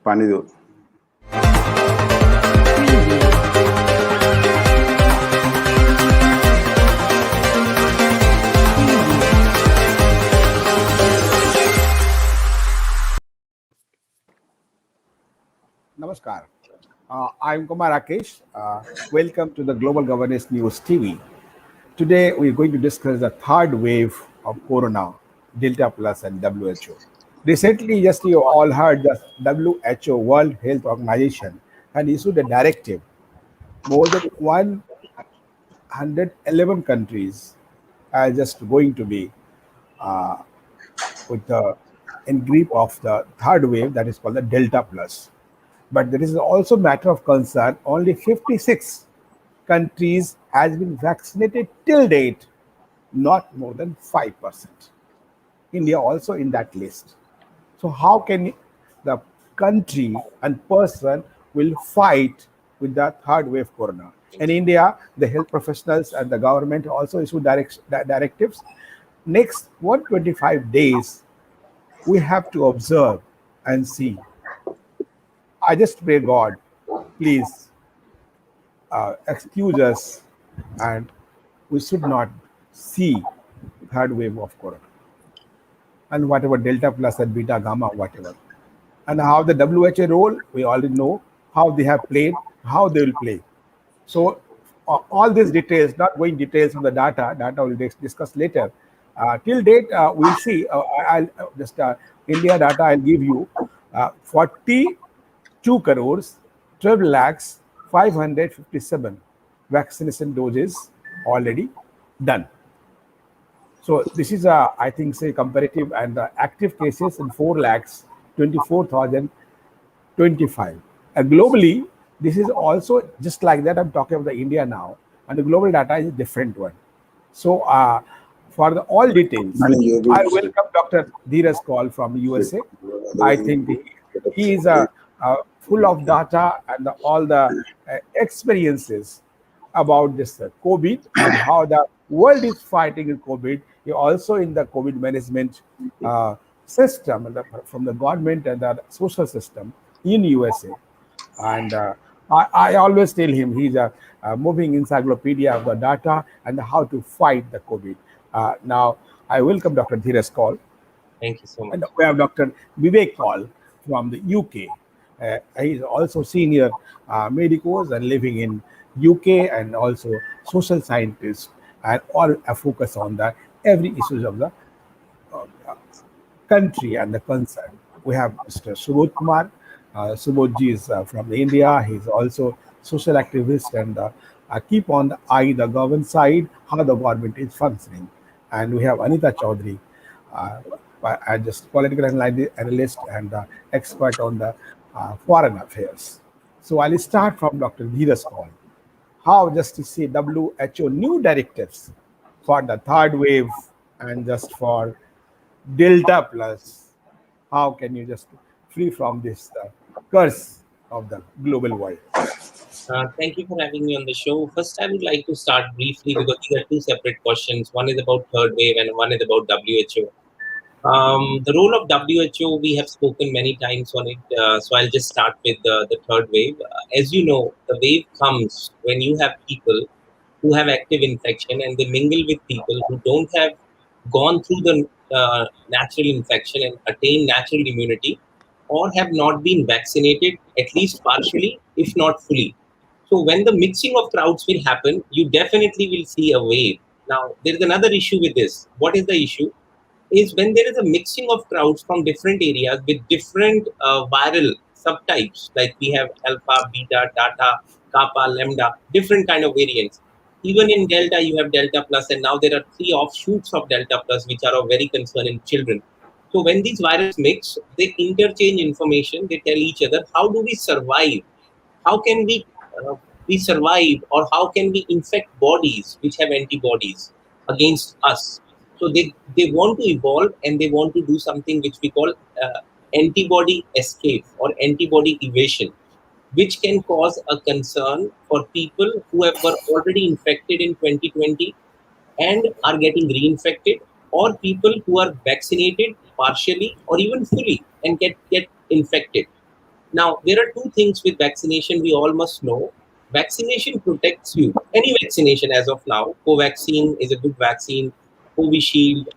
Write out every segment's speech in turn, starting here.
Panidur. Namaskar. I'm Kumar Rakesh. Welcome to the Global Governance News TV. Today, we're going to discuss the third wave of Corona, Delta Plus and WHO. Recently, just you all heard the WHO, World Health Organization, had issued a directive. More than 111 countries are just going to be with the in grip of the third wave that is called the Delta Plus. But there is also matter of concern. Only 56 countries has been vaccinated till date, not more than 5%. India also in that list. So how can the country and person will fight with the third wave corona? In India, the health professionals and the government also issue directives. Next 125 days, we have to observe and see. I just pray God, please excuse us, and we should not see third wave of corona and whatever delta plus and beta gamma whatever. And how the WHO role we already know how they have played, how they will play. So all these details, not going details on the data we'll discuss later. Till date, we'll see. I'll just India data I'll give you. 42 crores, 12 lakhs, 557 vaccination doses already done. So this is I think say comparative, and the active cases in 4 lakhs 24,025. Globally, this is also just like that. I'm talking about the India now, and the global data is a different one. So for the all details, I welcome Dr. Dheeraj Kaul from USA. I think he is full of data and all the experiences about this COVID and how the world is fighting with COVID. He also in the COVID management system from the government and the social system in USA. And I always tell him he's a moving encyclopedia of the data and how to fight the COVID. Now, I welcome Dr. Dheeraj Kaul. Thank you so much. And we have Dr. Vivek Kaul from the UK. He's also senior medicos and living in UK, and also social scientist, and all a focus on the every issues of the country and the concern. We have Mr. Subodh Kumar. Subodhji is from India. He's also social activist and keep on the eye the government side how the government is functioning. And we have Anita Choudhary, just political analyst and expert on the foreign affairs. So I'll start from Dr. Dheeraj Kaul. How just to see WHO new directives for the third wave and just for Delta Plus. How can you just free from this curse of the global world? Thank you for having me on the show. First, I would like to start briefly because these are two separate questions. One is about third wave and one is about WHO. The role of WHO, we have spoken many times on it, so I'll just start with the third wave. As you know, the wave comes when you have people who have active infection and they mingle with people who don't have gone through the natural infection and attain natural immunity, or have not been vaccinated, at least partially, if not fully. So when the mixing of crowds will happen, you definitely will see a wave. Now, there is another issue with this. What is the issue? Is when there is a mixing of crowds from different areas with different viral subtypes, like we have alpha, beta, tata, kappa, lambda, different kind of variants. Even in delta, you have delta plus, and now there are 3 offshoots of delta plus, which are of very concern in children. So when these viruses mix, they interchange information. They tell each other, how do we survive? How can we survive, or how can we infect bodies which have antibodies against us? So they want to evolve, and they want to do something which we call antibody escape or antibody evasion, which can cause a concern for people who were already infected in 2020 and are getting reinfected, or people who are vaccinated partially or even fully and get infected. Now, there are two things with vaccination we all must know. Vaccination protects you. Any vaccination as of now, Covaxin is a good vaccine, Covishield,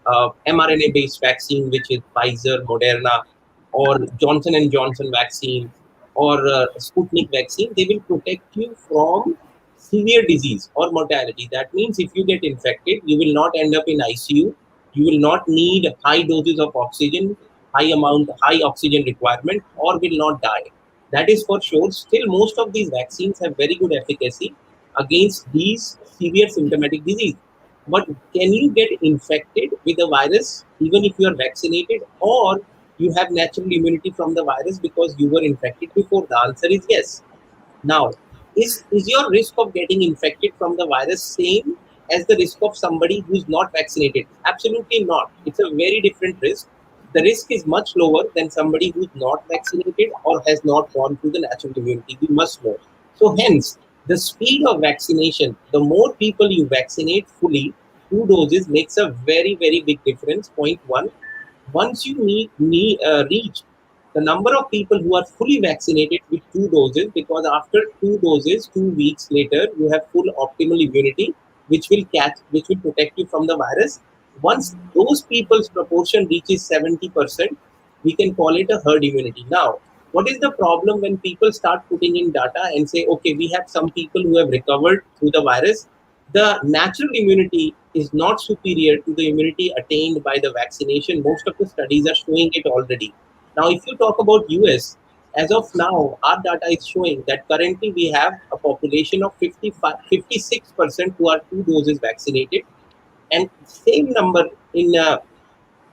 mRNA-based vaccine, which is Pfizer, Moderna, or Johnson and Johnson vaccine, or Sputnik vaccine, they will protect you from severe disease or mortality. That means if you get infected, you will not end up in ICU. You will not need high doses of oxygen, high oxygen requirement, or will not die. That is for sure. Still, most of these vaccines have very good efficacy against these severe symptomatic disease. But can you get infected with the virus even if you are vaccinated, or you have natural immunity from the virus because you were infected before? The answer is yes. Now, is your risk of getting infected from the virus same as the risk of somebody who's not vaccinated? Absolutely not. It's a very different risk. The risk is much lower than somebody who's not vaccinated or has not gone through the natural immunity. We must know. So, hence, the speed of vaccination, the more people you vaccinate fully, 2 doses makes a very, very big difference. Point one. Once you reach the number of people who are fully vaccinated with 2 doses, because after 2 doses, 2 weeks later, you have full optimal immunity, which will protect you from the virus. Once those people's proportion reaches 70%, we can call it a herd immunity. Now, what is the problem when people start putting in data and say, okay, we have some people who have recovered through the virus? The natural immunity is not superior to the immunity attained by the vaccination. Most of the studies are showing it already. Now, if you talk about US, as of now, our data is showing that currently we have a population of 56% who are 2 doses vaccinated, and same number in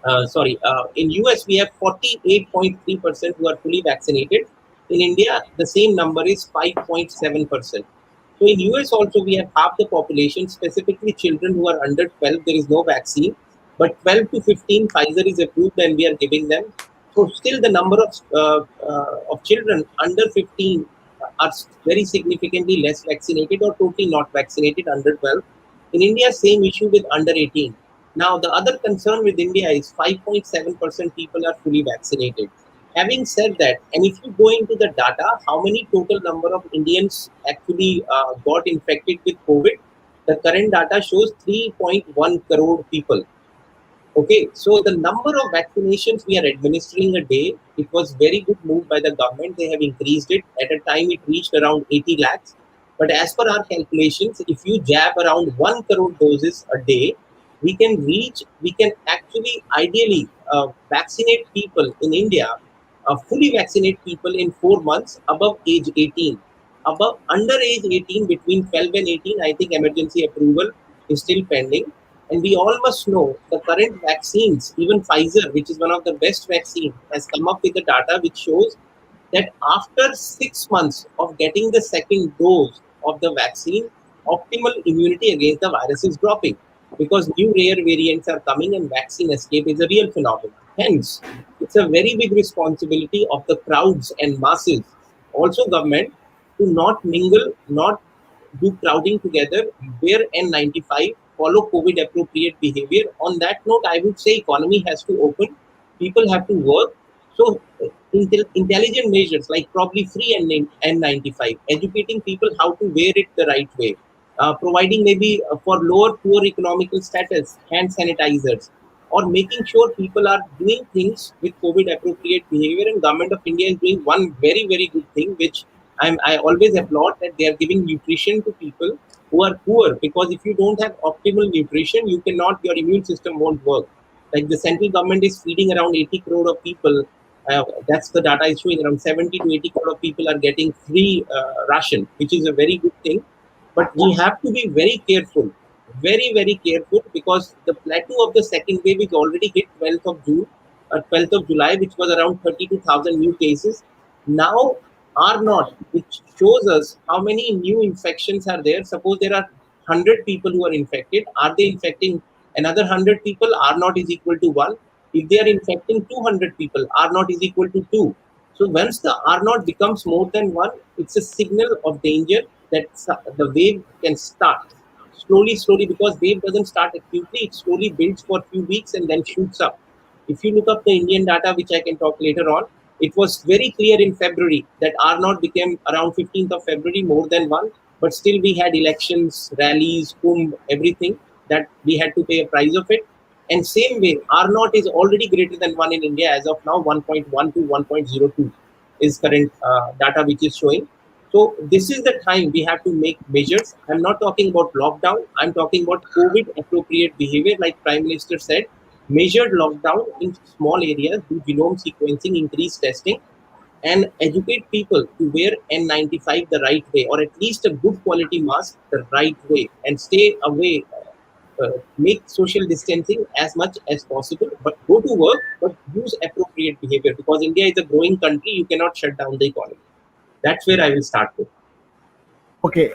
US we have 48.3% who are fully vaccinated. In India, the same number is 5.7%. So in US also we have half the population, specifically children who are under 12. There is no vaccine, but 12 to 15, Pfizer is approved and we are giving them. So still the number of children under 15 are very significantly less vaccinated or totally not vaccinated under 12. In India, same issue with under 18. Now, the other concern with India is 5.7% people are fully vaccinated. Having said that, and if you go into the data, how many total number of Indians actually got infected with COVID? The current data shows 3.1 crore people. Okay, so the number of vaccinations we are administering a day, it was very good move by the government. They have increased it. At a time, it reached around 80 lakhs. But as per our calculations, if you jab around 1 crore doses a day, we can actually ideally vaccinate people in India, fully vaccinate people in 4 months above age 18. Above under age 18, between 12 and 18, I think emergency approval is still pending. And we all must know the current vaccines, even Pfizer, which is one of the best vaccines, has come up with the data which shows that after 6 months of getting the second dose of the vaccine, optimal immunity against the virus is dropping because new rare variants are coming and vaccine escape is a real phenomenon. Hence, it's a very big responsibility of the crowds and masses, also government, to not mingle, not do crowding together, wear N95, follow COVID appropriate behavior. On that note, I would say economy has to open, people have to work. So intelligent measures like probably free N95, educating people how to wear it the right way, providing maybe for lower poor economical status hand sanitizers, or making sure people are doing things with COVID appropriate behavior. And government of India is doing one very, very good thing, which I always applaud, that they are giving nutrition to people who are poor, because if you don't have optimal nutrition, your immune system won't work. Like the central government is feeding around 80 crore of people. That's the data is showing around 70 to 80 crore of people are getting free ration, which is a very good thing. But we have to be very careful, very, very careful, because the plateau of the second wave is already hit 12th of June, 12th of July, which was around 32,000 new cases. Now, R naught, which shows us how many new infections are there. Suppose there are 100 people who are infected. Are they infecting another 100 people? R naught is equal to 1. If they are infecting 200 people, R naught is equal to 2. So once the R naught becomes more than 1, it's a signal of danger that the wave can start slowly, because wave doesn't start acutely. It slowly builds for a few weeks and then shoots up. If you look up the Indian data, which I can talk later on, It was very clear in February that R naught became around 15th of February more than 1, but still we had elections, rallies, Kumbh, everything that we had to pay a price of it. And same way, R naught is already greater than 1 in India as of now. 1.1 to 1.02 is current data which is showing. So this is the time we have to make measures. I'm not talking about lockdown. I'm talking about COVID appropriate behavior, like Prime Minister said. Measured lockdown in small areas, do genome sequencing, increase testing, and educate people to wear N95 the right way, or at least a good quality mask the right way, and stay away. Make social distancing as much as possible, but go to work, but use appropriate behavior, because India is a growing country. You cannot shut down the economy. That's where I will start with. Okay,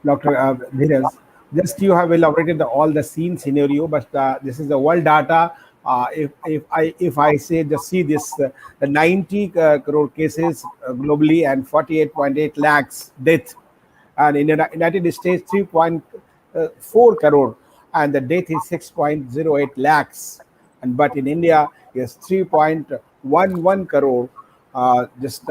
Dr. Dheeraj, just you have elaborated all the scene scenario, but this is the world data. If I say just see this, the 90 crore cases globally and 48.8 lakhs death, and in the United States 3.4 crore, and the death is 6.08 lakhs, and but in India is 3.11 crore just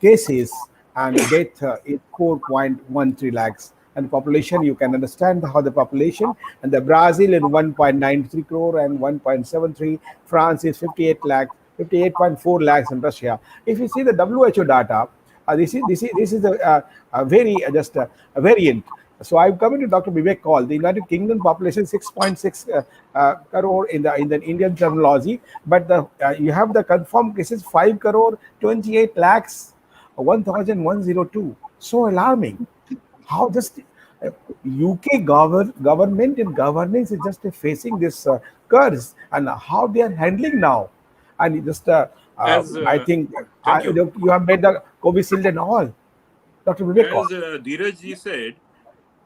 cases, and death is 4.13 lakhs. And population, you can understand how the population, and the Brazil in 1.93 crore and 1.73, France is 58 lakhs, 58.4 lakhs in Russia. If you see the WHO data, this is a very just a variant. So I've come to Dr. Vivek call the United Kingdom population 6.6 crore in the Indian terminology, but the you have the confirmed cases 5 crore 28 lakhs 1,102. So alarming. How just UK government and governance is just facing this curse, and how they are handling now. And just As I think thank you. you have made the Covishield and all. Dr. Vivek call. As Dheeraj ji said,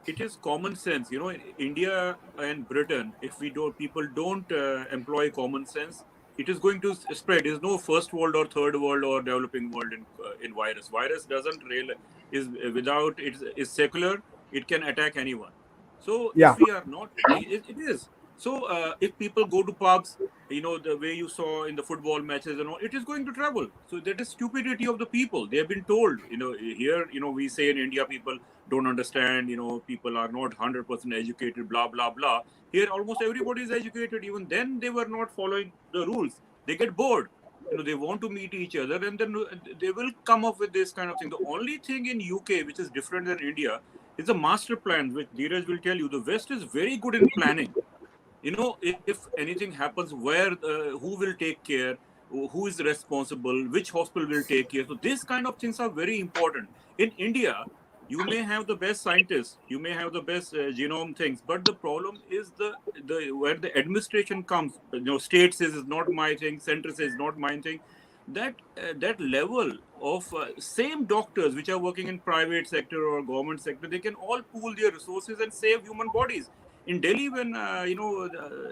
it is common sense. You know, in India and Britain, if we don't, people don't employ common sense, it is going to spread. There is no first world or third world or developing world in virus. Virus doesn't really is without it is secular. It can attack anyone. So Yeah. if we are not, it is. So if people go to pubs, you know, the way you saw in the football matches and all, it is going to travel. So that is stupidity of the people. They have been told, you know, here, you know, we say in India, people don't understand, you know, people are not 100% educated, blah, blah, blah. Here, almost everybody is educated. Even then, they were not following the rules. They get bored. You know, they want to meet each other, and then they will come up with this kind of thing. The only thing in UK, which is different than India, is the master plan, which Dheeraj will tell you. The West is very good in planning. You know, if anything happens, where who will take care, who is responsible, which hospital will take care. So these kind of things are very important. In India, you may have the best scientists, you may have the best genome things, but the problem is the where the administration comes. You know, state says is not my thing, center says not my thing. That level of same doctors which are working in private sector or government sector, they can all pool their resources and save human bodies. In Delhi, when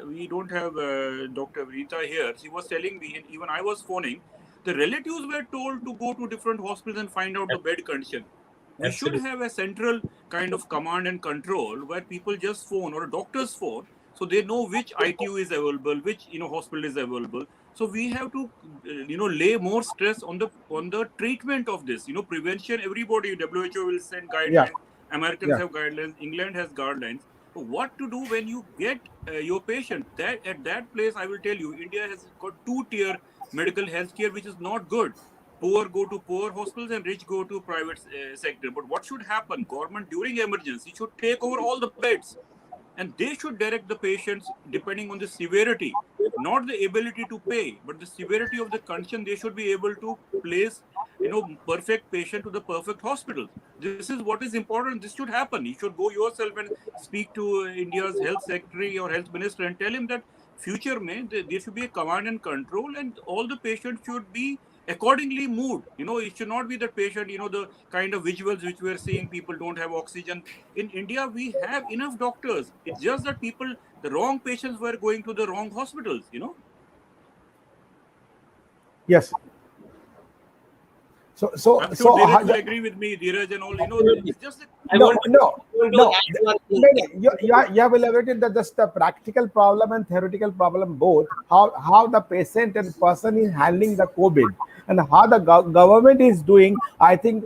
we don't have Dr. Anita here, she was telling me, and even I was phoning, the relatives were told to go to different hospitals and find out the bed condition. We should Absolutely. have a central kind of command and control where people just phone or a doctor's phone, so they know which ITU is available, which hospital is available. So we have to lay more stress on the treatment of this. Prevention. Everybody, WHO will send Yeah. guidelines. Americans Yeah. have guidelines. England has guidelines. What to do when you get your patient? That at that place, I will tell you, India has got two-tier medical healthcare, which is not good. Poor go to poor hospitals and rich go to private sector. But what should happen? Government during emergency should take over all the beds, and they should direct the patients depending on the severity, not the ability to pay, but the severity of the condition. They should be able to place perfect patient to the perfect hospital. This is what is important. This should happen. You should go yourself and speak to India's health secretary or health minister and tell him that future may there should be a command and control, and all the patients should be accordingly moved. It should not be that patient, the kind of visuals which we are seeing, people don't have oxygen. In India, we have enough doctors. It's just that people, the wrong patients were going to the wrong hospitals. Yes. I'm sure Dheeraj will agree with me. Dheeraj and all, it's just you have elaborated that just the practical problem and theoretical problem both. How the patient and person is handling the COVID and how the government is doing. I think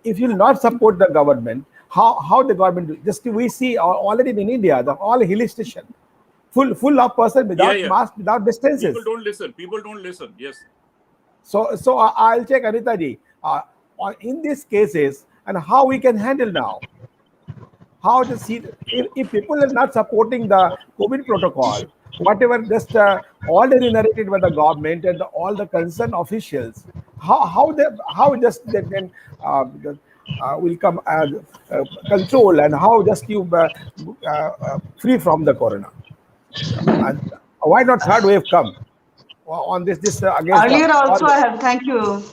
if you will not support the government, how the government do, just we see already in India the all hill station full of person without mask, without distances. People don't listen. Yes. So I'll check Anita ji in these cases and how we can handle now. How to see if people are not supporting the COVID protocol, whatever just already narrated by the government and all the concerned officials, how just they can will come control and how just you free from the corona. And why not third wave come? On this against earlier also I have thank you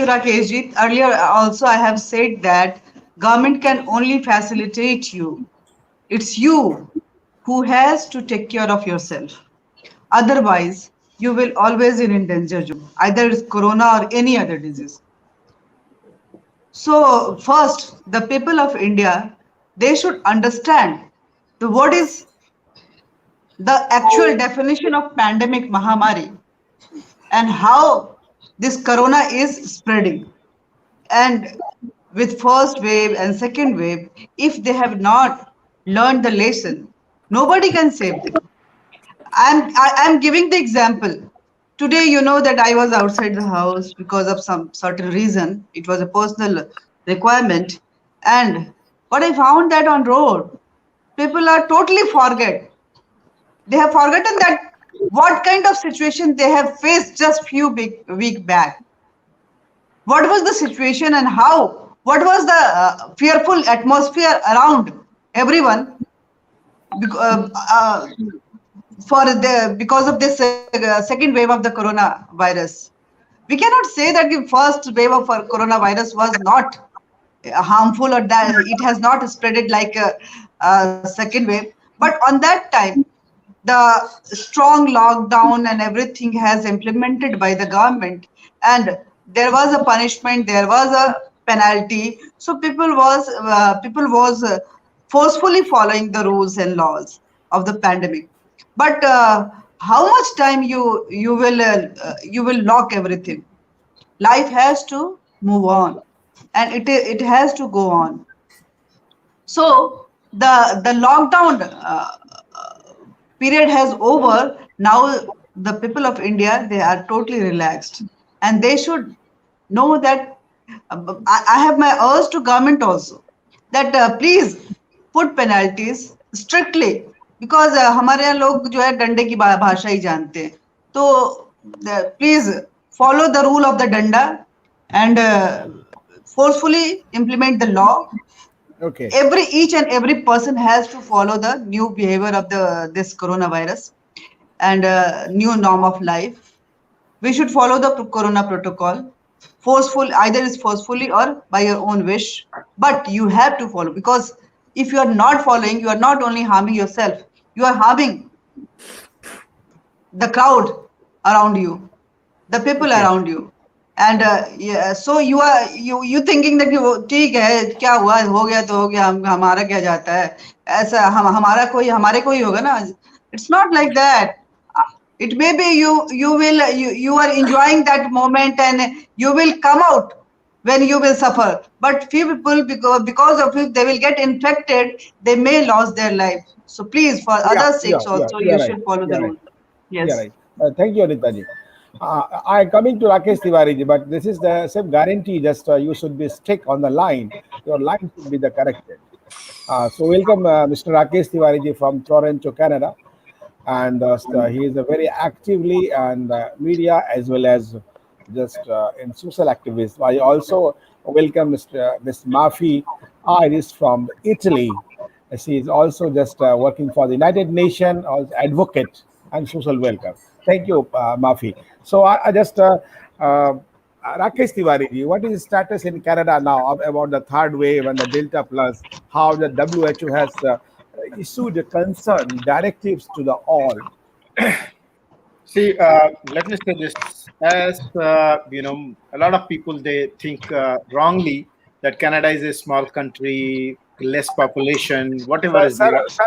Rakesh ji. Earlier also I have said that government can only facilitate you. It's you who has to take care of yourself. Otherwise you will always in danger zone, either it's corona or any other disease. So first the people of India, they should understand what is the actual definition of pandemic mahamari and how this corona is spreading. And with first wave and second wave, if they have not learned the lesson, nobody can save them. I'm giving the example. Today, you know that I was outside the house because of some certain reason. It was a personal requirement. And what I found that on road, people are totally forget. They have forgotten that what kind of situation they have faced just few week back. What was the situation and how? What was the fearful atmosphere around everyone because of this second wave of the coronavirus? We cannot say that the first wave of coronavirus was not harmful or that it has not spreaded like a second wave. But on that time, the strong lockdown and everything has implemented by the government, and there was a punishment, there was a penalty. So people was forcefully following the rules and laws of the pandemic. But how much time you will lock everything? Life has to move on, and it has to go on. So the lockdown period has over. Now the people of India, they are totally relaxed, and they should know that I have my urge to government also that please put penalties strictly, because हमारे यहाँ लोग जो है डंडे की भाषा ही जानते हैं. तो please follow the rule of the danda and forcefully implement the law. Okay. Each and every person has to follow the new behavior of this coronavirus and new norm of life. We should follow the corona protocol. Either is forcefully or by your own wish, but you have to follow, because if you are not following, you are not only harming yourself, you are harming the crowd around you, the people around you. And so you thinking that ठीक है, क्या हुआ, हो गया तो हो गया, हमारा क्या जाता है, ऐसा हमारे को ही होगा ना. It's not like that. It may be you are enjoying that moment and you will come out when you will suffer. But few people, because of it, they will get infected, they may lose their life. So please, for others' sakes also, you should follow the rule. Yes. Yeah, right. Thank you, Anita ji. I coming to Rakesh Tiwari ji, but this is the same guarantee. Just you should be strict on the line. Your line should be the corrected. So welcome, Mr. Rakesh Tiwari ji from Toronto, Canada, and he is a very actively and media as well as just in social activist. I also welcome Miss Mafi Iris from Italy. She is also just working for the United Nations as advocate and social welfare. Thank you, Mafi. So I just Rakesh Tiwari ji, what is the status in Canada now about the third wave and the Delta Plus? How the WHO has issued concern directives to the all? See, let me say this. As a lot of people, they think wrongly that Canada is a small country, less population, whatever is there. Sir,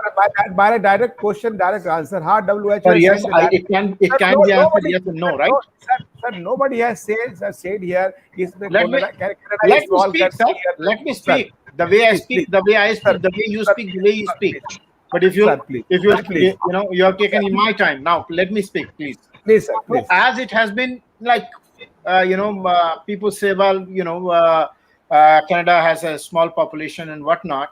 by a direct question, direct answer. How WHO Sir, has yes, said that? it can be answered yes and no, right? Sir, nobody has said here is the Let me Canada is small speak, sir. country. Let me speak. The way I speak, the way I speak, the way you speak, the way you speak. But if you you have taken my time now, let me speak, please. Please, sir, please. So as it has been like, people say, well, Canada has a small population and whatnot,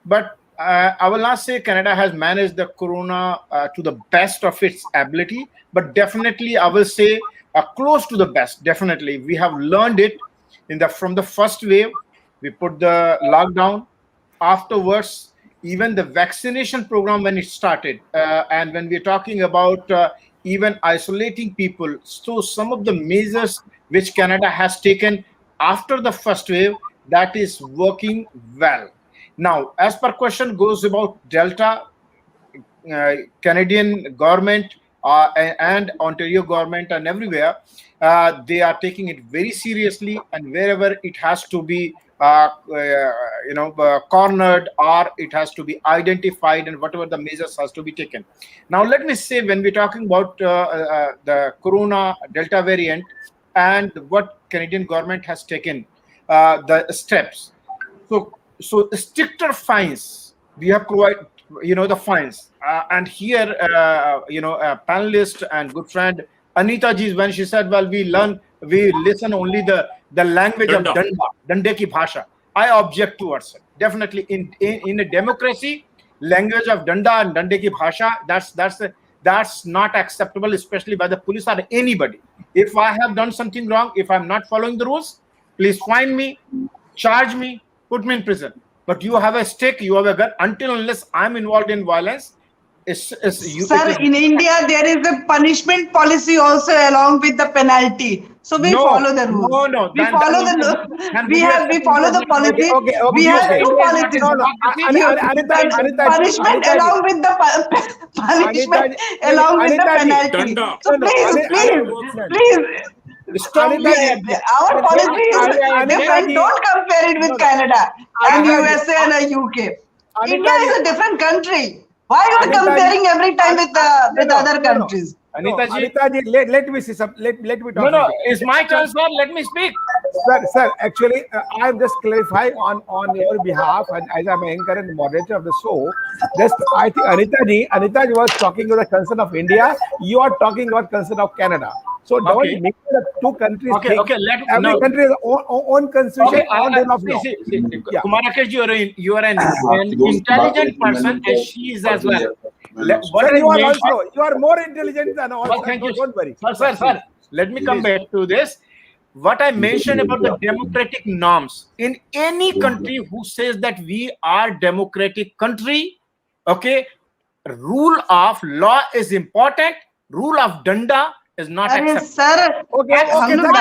but I will not say Canada has managed the corona to the best of its ability, but definitely I will say close to the best. Definitely, we have learned it from the first wave. We put the lockdown. Afterwards, even the vaccination program when it started, and when we're talking about even isolating people, so some of the measures which Canada has taken after the first wave, that is working well. Now, as per question goes about Delta, Canadian government and Ontario government and everywhere, they are taking it very seriously, and wherever it has to be cornered or it has to be identified, and whatever the measures has to be taken. Now, let me say, when we're talking about the corona Delta variant and what Canadian government has taken the steps, so stricter fines we have provided, the fines, and here a panelist and good friend Anita ji, when she said, well, we listen only the language of dande ki bhasha, I object towards it. Definitely in a democracy, language of danda and dande ki bhasha, that's not acceptable, especially by the police or anybody. If I have done something wrong, if I'm not following the rules, please fine me, charge me, put me in prison. But you have a stick, you have a gun. Until unless I'm involved in violence, Sir, in India, there is a punishment policy also along with the penalty. So we follow the rules. We follow the policy. We have two policies. Punishment along with the punishment along with the penalty. So please. Stop our policy is different. Don't compare it with Canada and USA and UK. India is a different country. Why are you comparing every time with other countries? Anita ji, let me see some. Let me talk. No, it's my turn, sir. Let me speak. Sir, actually, I'm just clarifying on your behalf, and as I'm anchor and moderator of the show, just I think Anita ji was talking about the concern of India. You are talking about concern of Canada. So don't make the two countries. Every country has own constitution. Kumar Rakesh, you are an intelligent person, and she is as well. Sir, you are more intelligent than all. Thank you. Don't worry. Sir, let me come back to this. What I mentioned about the democratic norms in any country who says that we are democratic country, okay, rule of law is important, rule of danda is not acceptable. Sir, हम लोग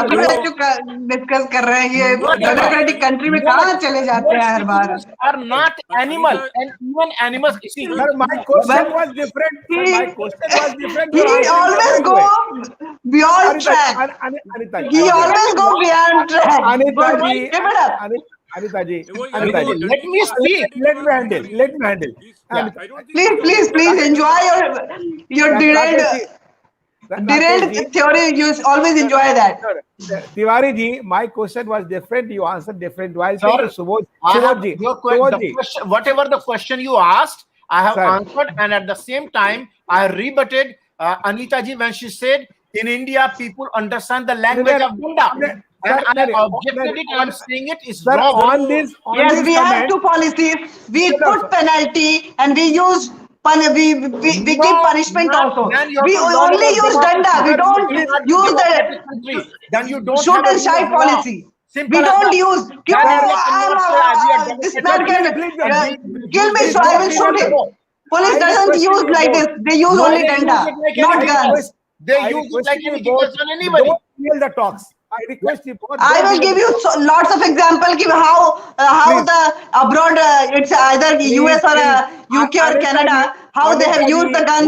discuss कर रहे हैं ये democratic country में कहाँ चले जाते हैं हर बार. Are not animal, and even animals. See, sir, my question was different. He always go beyond track. He always go beyond track. Anita ji, let me speak. Let me handle. Please enjoy your derailed theory. You always enjoy that. Tiwari ji, my question was different. You answered different. While Subodh ji, whatever the question you asked, I have answered, and at the same time, I rebutted Anita ji when she said, in India, people understand the language of danda. And I objected it. I'm saying it is wrong. Yes, we have two policies. We put penalty and we use. We give punishment also. We only use danda. We don't use the then you don't shoot and shite policy. We don't use. This man can kill me, so I will shoot him. Police doesn't use like this. They use only danda, not guns. They use it like anybody. Don't kill the talks. I request you. I will give you lots of examples how the abroad it's either US or UK or Canada. how they have used the guns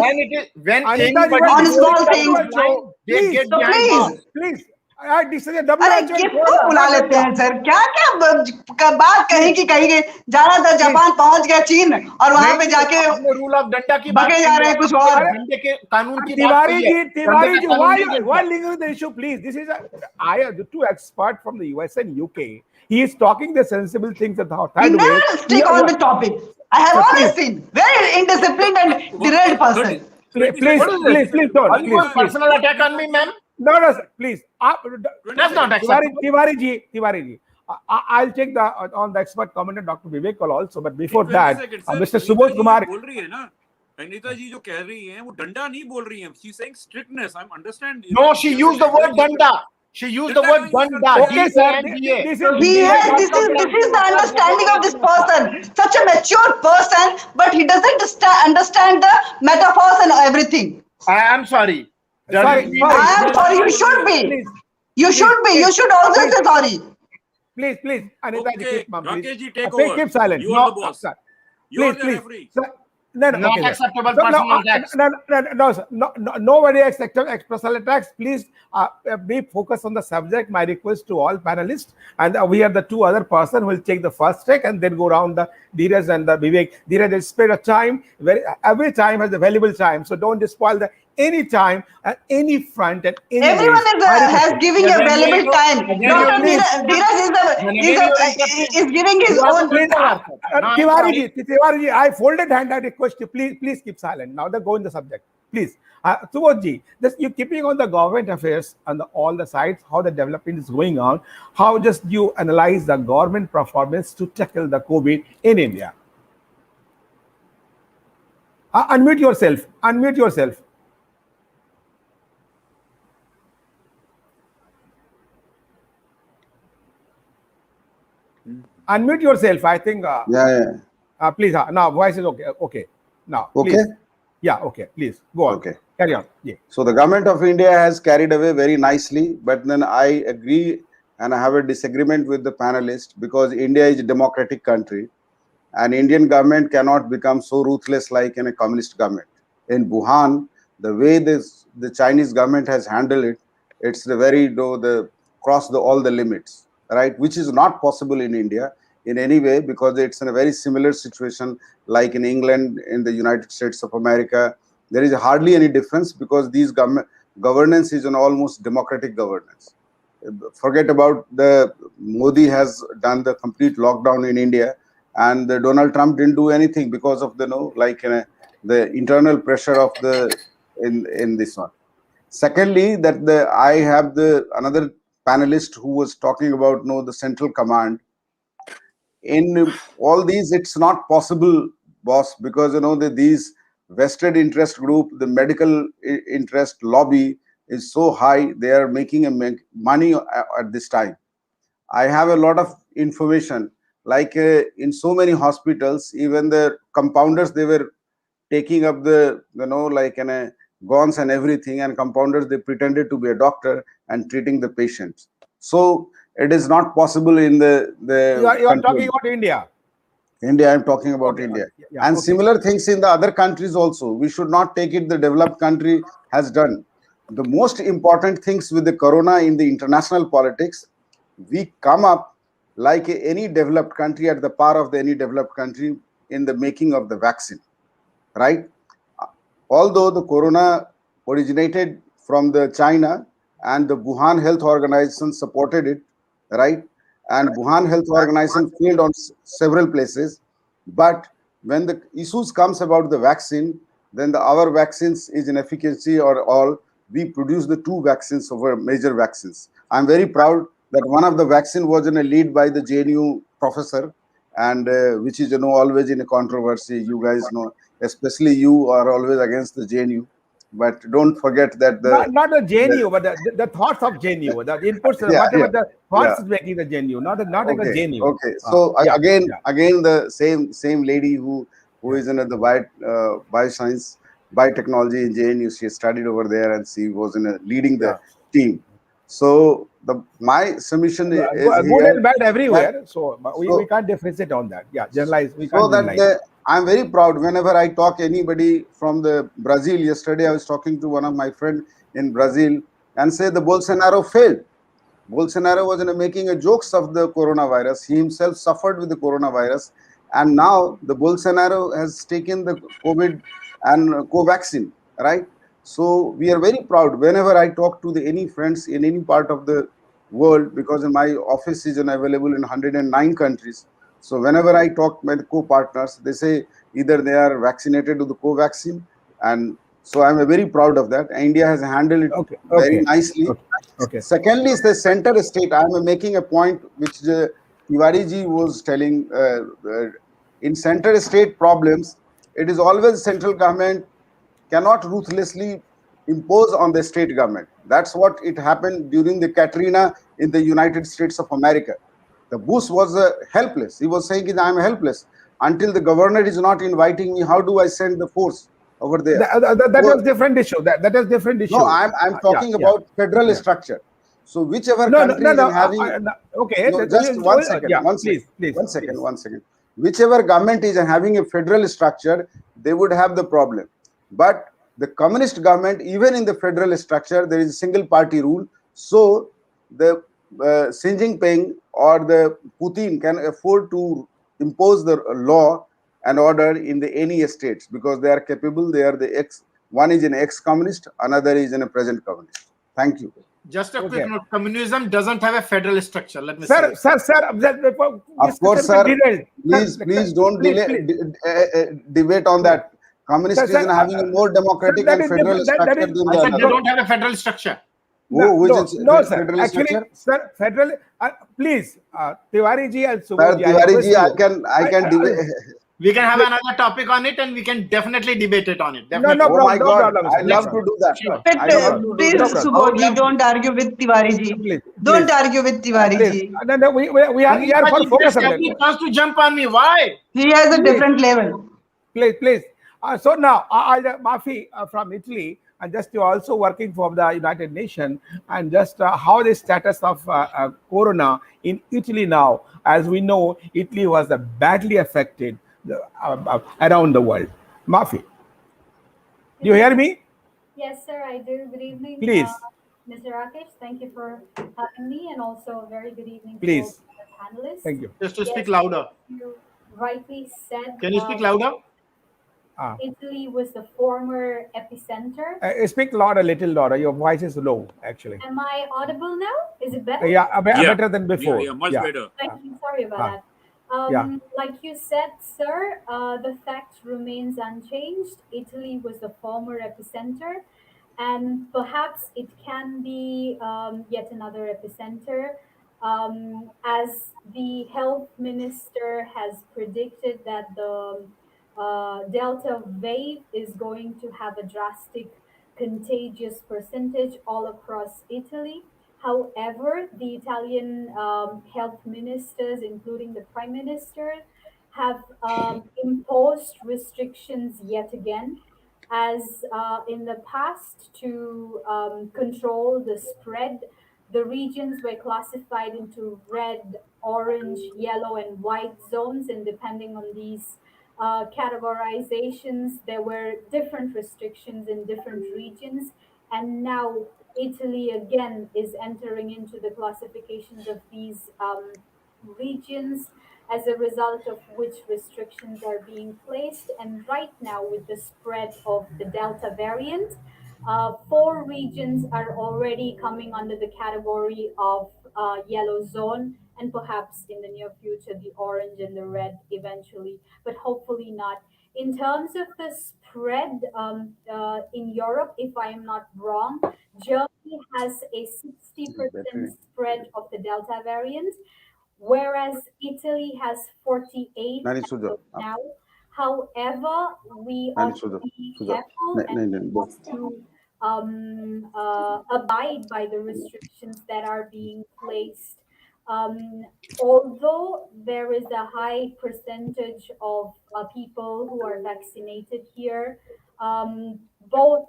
when Anita, anybody on goes small to things. WHO, they Please, get So behind please, bars. please. This is a अरे WHO किसको बुला लेते हैं sir? क्या क्या बात कहीं की कहीं गई, जाना था जापान, पहुंच गया चीन और वहां पे जाके आपने रूल ऑफ डंडा की बात बके जा रहे हैं कुछ और. डंडे के कानून की बात Tiwari की है. ji, Tiwari ji, डंडे का कानून नहीं why चलता. linking the issue, please? This is the two experts from the US and UK. He is talking the sensible things at the He third way. never stick on the topic. I have always seen very indisciplined and derailed person. Please don't. Are you a personal attack on me, ma'am? No, sir, please. That's not acceptable. Tiwari ji. I'll take on the expert comment Dr. Vivek also, but before that, Mr. Subodh Kumar. बोल रही है ना, अनीता जी जो कह रही हैं वो डंडा नहीं बोल रही हैं. She's saying strictness. I understand. No, she used the word danda. She used the word danda. Okay, sir. This is the understanding of this person. Such a mature person, but he doesn't understand the metaphors and everything. I am sorry. Sorry. I am sorry. You should be. You should be. You should also say sorry. Please, Anita ji, Okay, keep mum, Rakesh please. ji, take over. Keep silent. You are the boss. Sir. You are Please, the please. referee. Sir, no, Not okay, sir. acceptable So, personal attacks. No, sir. Nobody accepts personal attacks. Please be focused on the subject. My request to all panelists, and we are the two other person who will take the first take and then go around the Dheeraj and the Vivek. Dheeraj is spare of time. Every time has a valuable time, so don't spoil any time at any front at any. Everyone has giving a valuable time. Dr. Dheeraj is giving his own. Tiwari ji, I folded hand. I request you, please keep silent. Now, go in the subject, please. Subodh ji, you keeping on the government affairs on all the sides, how the development is going on, how just you analyze the government performance to tackle the COVID in India. Unmute yourself. Unmute yourself. I think. Please. Now voice is okay. Okay. Now. Okay. Please. Yeah. Okay. Please go on. Okay. Carry on. Yeah. So the government of India has carried away very nicely, but then I agree and I have a disagreement with the panelist because India is a democratic country, and Indian government cannot become so ruthless like in a communist government. In Wuhan, the way the Chinese government has handled it, it's the very cross all the limits. Right, which is not possible in India in any way because it's in a very similar situation like in England, in the United States of America. There is hardly any difference because these governance is an almost democratic governance. Forget about the Modi has done the complete lockdown in India, and the Donald Trump didn't do anything because of the internal pressure of in this one. Secondly, that I have another panelist who was talking about the central command. In all these, it's not possible, boss, because these vested interest group, the medical interest lobby is so high, they are making money at this time. I have a lot of information, like in so many hospitals, even the compounders, they were taking up the gowns and everything, and compounders, they pretended to be a doctor and treating the patients. So it is not possible in the you are talking about India. India, I'm talking about India. Yeah, and similar things in the other countries also. We should not take it the developed country has done. The most important things with the corona in the international politics, we come up like any developed country at the par of any developed country in the making of the vaccine, right? Although the corona originated from the China and the Wuhan Health Organization supported it, right? And Wuhan Health Organization failed on several places. But when the issues comes about the vaccine, then our vaccines is in efficacy or all. We produce the 2 vaccines over major vaccines. I'm very proud that one of the vaccine was in a lead by the JNU professor, and which is always in a controversy. You guys know, especially you are always against the JNU. But don't forget that not the JNU, but the thoughts of JNU, the inputs, whatever the thoughts is making the JNU, not the JNU. Okay, so again, the same lady who is in the bioscience, biotechnology in JNU, she studied over there and she was leading the team. So my submission is good and bad everywhere. So we can't differentiate on that. Yeah, generalize. We can't generalize. I'm very proud whenever I talk anybody from the Brazil. Yesterday, I was talking to one of my friends in Brazil and say the Bolsonaro failed. Bolsonaro was making a jokes of the coronavirus. He himself suffered with the coronavirus, and now the Bolsonaro has taken the COVID and Covaxin, right? So we are very proud whenever I talk to any friends in any part of the world, because my office is available in 109 countries. So whenever I talk with co-partners, they say either they are vaccinated with the Covaxin, and so I'm very proud of that. India has handled it very nicely. Okay. Secondly, is the center state. I'm making a point which Tiwari ji was telling. In center state problems, it is always central government cannot ruthlessly impose on the state government. That's what it happened during the Katrina in the United States of America. The Bush was helpless. He was saying, I'm helpless. Until the governor is not inviting me, how do I send the force over there? That was different issue. That is different issue. No, I'm talking about federal structure. So whichever country is having okay, just one second. Whichever government is having a federal structure, they would have the problem. But the communist government, even in the federal structure, there is a single party rule. So the Xi Jinping or the Putin can afford to impose the law and order in the any states because they are capable. They are the one is an ex-communist, another is a present communist. Thank you. Just a quick note: communism doesn't have a federal structure. Let me sir, say. Sir. Of course, sir. Please don't debate on that. Communist is having a more democratic and federal structure than the other. They don't have a federal structure. No, sir. Actually, sir, federal. Please, Tiwari ji and Subodh ji. Tiwari ji, I can debate. We can have another topic on it, and we can definitely debate it on it. Definitely. No problem. I love to do that. Please, Subodh, don't argue with Tiwari ji. Don't argue with Tiwari ji. No, we are here for focus. He wants to jump on me. Why? He has a different level. Please. So now, Mafi from Italy, and just you also working for the United Nations, and just how the status of Corona in Italy now. As we know, Italy was badly affected around the world. Mafi, do you hear me? Yes, sir, I do. Good evening. Please. Mr. Rakesh, thank you for having me, and also a very good evening to Please. all the panelists. Thank you. Just to speak louder. You rightly said. Can you speak louder? Italy was the former epicenter. Speak louder, a little louder. Your voice is low, actually. Am I audible now? Is it better? Yeah, better than before. Yeah, much better. Thank you. Sorry about that. Like you said, sir, the fact remains unchanged. Italy was the former epicenter, and perhaps it can be yet another epicenter. As the health minister has predicted that the Delta wave is going to have a drastic contagious percentage all across Italy. However, the Italian health ministers, including the prime minister, have imposed restrictions yet again, as in the past, to control the spread. The regions were classified into red, orange, yellow, and white zones, and depending on these categorizations, there were different restrictions in different regions, and now Italy again is entering into the classifications of these regions, as a result of which restrictions are being placed. And right now, with the spread of the Delta variant, 4 regions are already coming under the category of yellow zone, and perhaps in the near future, the orange and the red eventually, but hopefully not. In terms of the spread in Europe, if I am not wrong, Germany has a 60% spread of the Delta variant, whereas Italy has 48 now. However, we ought to be careful and to abide by the restrictions that are being placed. Although there is a high percentage of people who are vaccinated here, both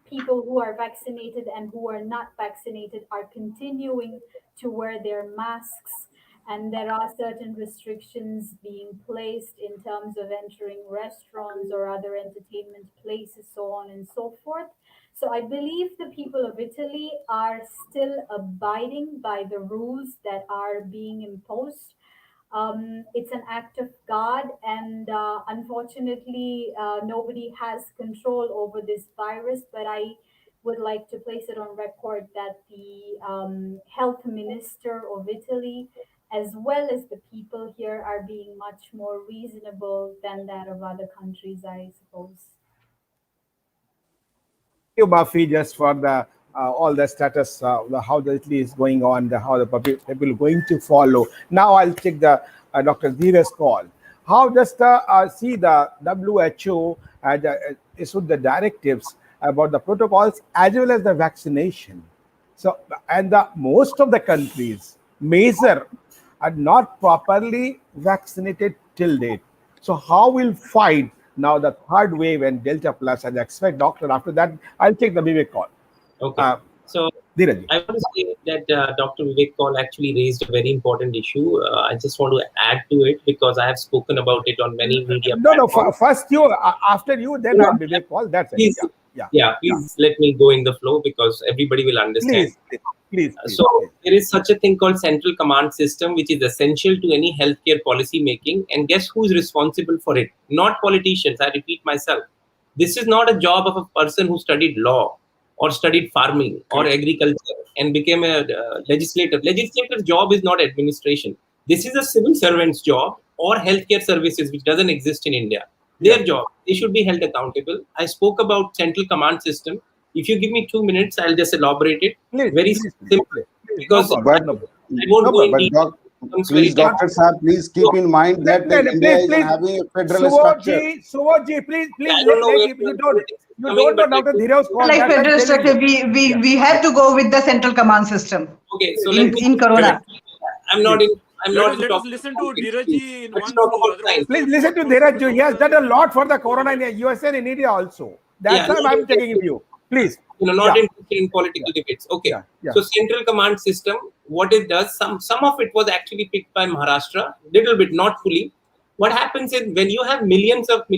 people who are vaccinated and who are not vaccinated are continuing to wear their masks. and there are certain restrictions being placed in terms of entering restaurants or other entertainment places, so on and so forth. So I believe the people of Italy are still abiding by the rules that are being imposed. It's an act of God, and unfortunately, nobody has control over this virus. But I would like to place it on record that the health minister of Italy, as well as the people here, are being much more reasonable than that of other countries, I suppose. You, Buffy, just for the all the status, how the Italy is going on, how the people are going to follow. Now I'll take the Dr. Dheeraj's call. How does the see the WHO issued the directives about the protocols as well as the vaccination? So, and the most of the countries major are not properly vaccinated till date. So how will fight now the third wave and Delta Plus? And expect, doctor, after that, I'll take the Vivek call. Okay. So Dheeraj. I want to say that Dr. Vivek Kaul actually raised a very important issue. I just want to add to it because I have spoken about it on many media platforms. No, first you, after you, then Vivek Kaul. That's please, it. Please let me go in the flow because everybody will understand. Please. So there is such a thing called central command system, which is essential to any healthcare policy making. And guess who's responsible for it? Not politicians. I repeat myself. This is not a job of a person who studied law or studied farming or agriculture and became a legislator. Legislator's job is not administration. This is a civil servant's job or healthcare services, which doesn't exist in India. Their job. They should be held accountable. I spoke about central command system. If you give me 2 minutes, I'll just elaborate it. Very simple. Because I won't go in detail. Please, Dr. Saab, please keep in mind that India is having a federal structure. Suvaji, please, you don't know Dr. Dheeraj's call. Like federal structure, we have to go with the central command system. Okay, so in Corona. Let us listen to Dheerajji in one flow. Please listen to Dheeraj. He has done a lot for the Corona in the USA and in India also. That's why I'm taking it you. Please. Not interested in political debates. Okay. So central command system, what it does, some of it was actually picked by Maharashtra, little bit, not fully. What happens is when you have millions of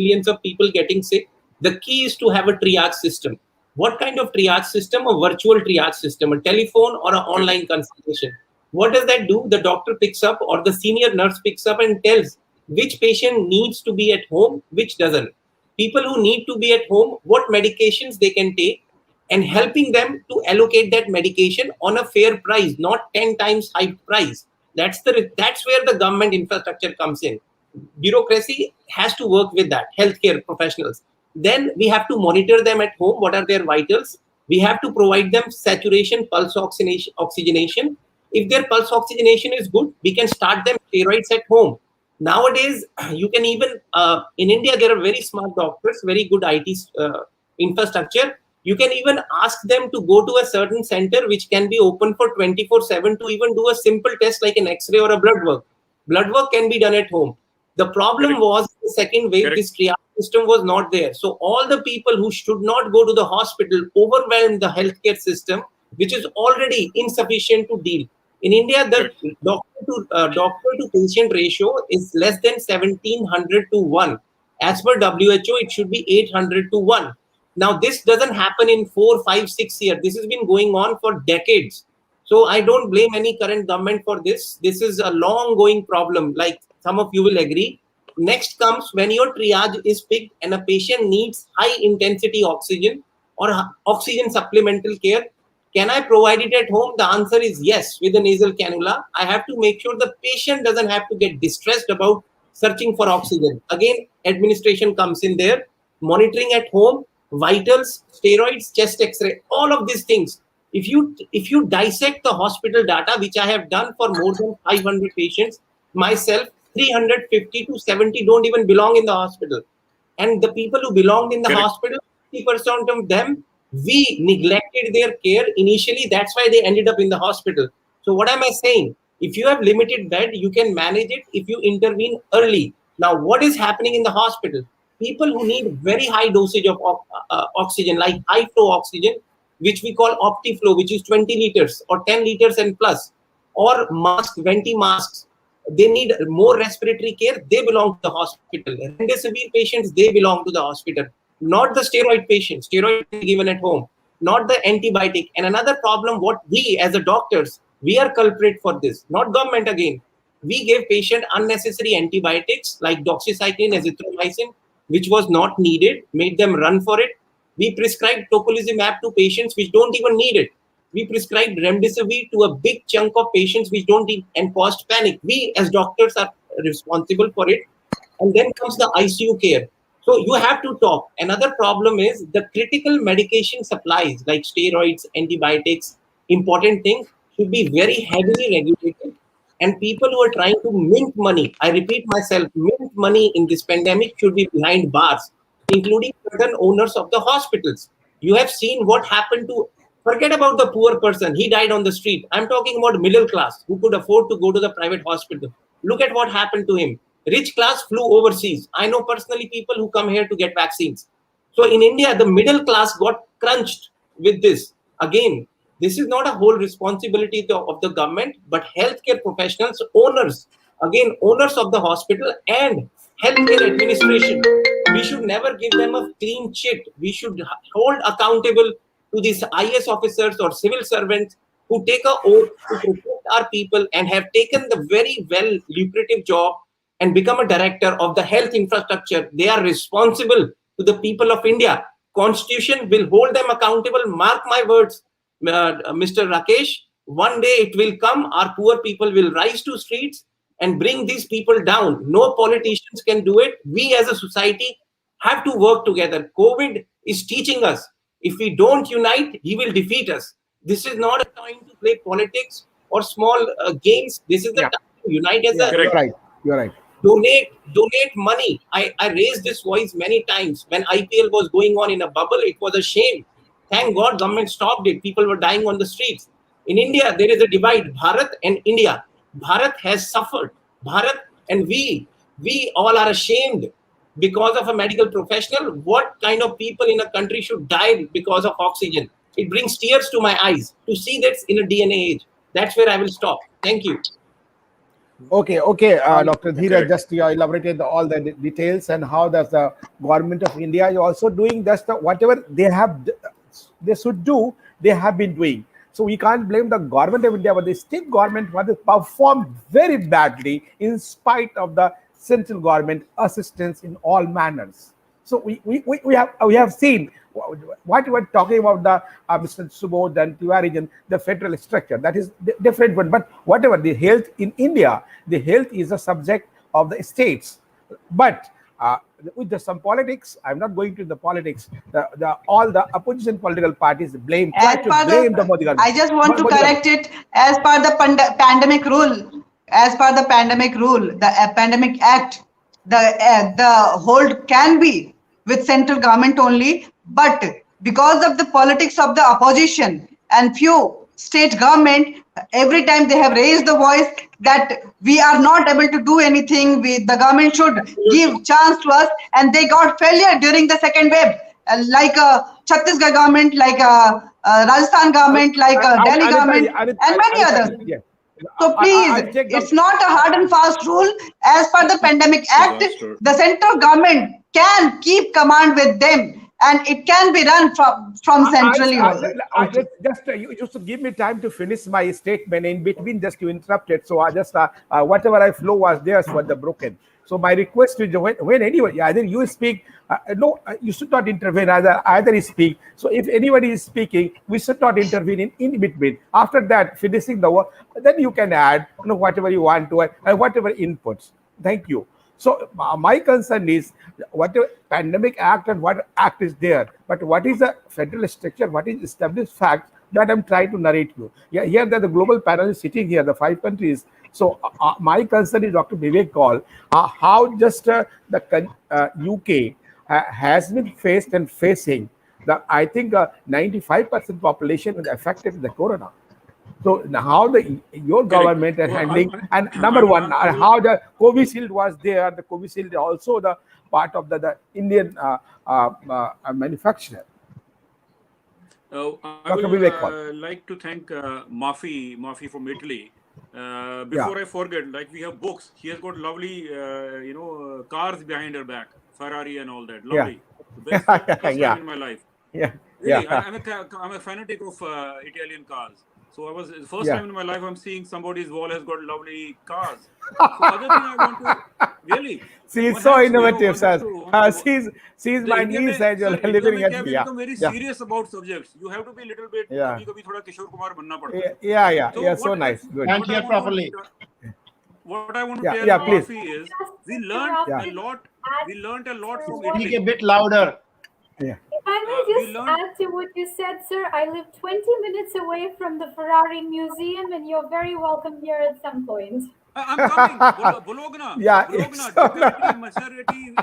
people getting sick, the key is to have a triage system. What kind of triage system? A virtual triage system, a telephone or an online consultation. What does that do? The doctor picks up or the senior nurse picks up and tells which patient needs to be at home, which doesn't. People who need to be at home, what medications they can take, and helping them to allocate that medication on a fair price, not 10 times hyped price. That's where the government infrastructure comes in. Bureaucracy has to work with that, healthcare professionals. Then we have to monitor them at home. What are their vitals? We have to provide them saturation, pulse oxygenation. If their pulse oxygenation is good, we can start them steroids at home. Nowadays, you can even, in India, there are very smart doctors, very good IT infrastructure. You can even ask them to go to a certain center which can be open for 24/7 to even do a simple test like an X-ray or a blood work. Blood work can be done at home. The problem was the second wave, this triage system was not there. So all the people who should not go to the hospital overwhelmed the healthcare system, which is already insufficient to deal. In India, the doctor to patient ratio is less than 1700 to 1. As per WHO, it should be 800 to 1. Now, this doesn't happen in 4, 5, 6 years. This has been going on for decades. So I don't blame any current government for this. This is a long-going problem, like some of you will agree. Next comes when your triage is picked and a patient needs high-intensity oxygen or oxygen supplemental care. Can I provide it at home? The answer is yes, with a nasal cannula. I have to make sure the patient doesn't have to get distressed about searching for oxygen. Again, administration comes in there, monitoring at home, vitals, steroids, chest X-ray, all of these things. If you dissect the hospital data, which I have done for more than 500 patients, myself, 350 to 70 don't even belong in the hospital. And the people who belonged in the hospital, 50% of them, we neglected their care initially. That's why they ended up in the hospital. So what am I saying? If you have limited bed, you can manage it if you intervene early. Now, what is happening in the hospital? People who need very high dosage of oxygen, like high flow oxygen, which we call OptiFlow, which is 20 liters or 10 liters and plus, or mask, venti masks. they need more respiratory care, they belong to the hospital. Remdesivir patients, they belong to the hospital. Not the steroid patients. Steroid can be given at home. Not the antibiotic. And another problem, what we as a doctors, we are culprit for this. Not government again. We gave patient unnecessary antibiotics like doxycycline, azithromycin, which was not needed, made them run for it. We prescribed tocilizumab to patients which don't even need it. We prescribed remdesivir to a big chunk of patients which don't need and caused panic. We as doctors are responsible for it. And then comes the ICU care. So you have to talk. Another problem is the critical medication supplies like steroids, antibiotics, important things should be very heavily regulated. And people who are trying to mint money, I repeat myself, mint money in this pandemic should be behind bars, including certain owners of the hospitals. You have seen what happened to, forget about the poor person, he died on the street. I'm talking about middle class who could afford to go to the private hospital. Look at what happened to him. Rich class flew overseas. I know personally people who come here to get vaccines. So in India, the middle class got crunched with this. Again, this is not a whole responsibility of the government, but healthcare professionals, owners, again, owners of the hospital and healthcare administration. We should never give them a clean sheet. We should hold accountable to these IS officers or civil servants who take a oath to protect our people and have taken the very well lucrative job and become a director of the health infrastructure. They are responsible to the people of India. Constitution will hold them accountable. Mark my words, Mr. Rakesh. One day it will come. Our poor people will rise to streets and bring these people down. No politicians can do it. We as a society have to work together. COVID is teaching us. If we don't unite, he will defeat us. This is not a time to play politics or small games. This is the time to unite as a. You're right. Donate money. I raised this voice many times. When IPL was going on in a bubble, it was a shame. Thank God government stopped it. People were dying on the streets. In India, there is a divide, Bharat and India. Bharat has suffered. Bharat and we all are ashamed because of a medical professional. What kind of people in a country should die because of oxygen? It brings tears to my eyes to see that in a DNA age. That's where I will stop. Thank you. Okay, Dr. Dheeraj, just elaborated all the details and how does the government of India is also doing just whatever they should do, they have been doing. So we can't blame the government of India, but the state government has performed very badly in spite of the central government assistance in all manners. So we have seen what you were talking about the Mr. Subodh and Tiwari and the federal structure. That is different one. But whatever, the health in India, the health is a subject of the states. But with some politics, I'm not going to the politics. All the opposition political parties blame the Modi government. I just want to correct it. As per the pandemic rule, the Pandemic Act, the hold can be with central government only, but because of the politics of the opposition and few state government, every time they have raised the voice that we are not able to do anything, the government should give chance to us, and they got failure during the second wave, like Chhattisgarh government, like Rajasthan government, like Delhi government, and many others. So please, it's not a hard and fast rule. As per the Pandemic Act, the central government can keep command with them, and it can be run from centrally. You just give me time to finish my statement in between. Just you interrupted, so I just whatever I flow was there was the broken. So my request is when anybody, either you speak, you should not intervene. Either you speak. So if anybody is speaking, we should not intervene in between. After that, finishing the work, then you can add whatever you want to and whatever inputs. Thank you. So my concern is whatever Pandemic Act and what act is there, but what is the federal structure, what is established fact that I'm trying to narrate you. Yeah, here that the global panel is sitting here, the 5 countries. So my concern is Dr. Vivek call how just the UK has been faced and facing I think 95% population is affected with the corona. So how your government is handling, and number one, how the Covishield was there. The Covishield also the part of the Indian manufacturer. I would like to thank Mafi from Italy Before I forget, like we have books. She has got lovely, cars behind her back, Ferrari and all that. Lovely. The best first time in my life. Yeah. Really, Yeah. I'm a fanatic of Italian cars. So I was the first time in my life I'm seeing somebody's wall has got lovely cars. So other thing I want to really. She's so innovative, sir. She's my niece and you're living at become very serious about subjects. You have to be a little bit. Kabhi thoda Kishore Kumar banna padta. Yeah. So nice. Good. Can't hear properly. What I want to tell Mafi is we learned Yeah. a lot. We learned a lot from Speak a Italy. bit louder. Yeah. If I may just add to what you said, sir, I live 20 minutes away from the Ferrari Museum, and you're very welcome here at some point. I'm coming. Bologna. Yeah, Bologna, so Ducati, Maserati,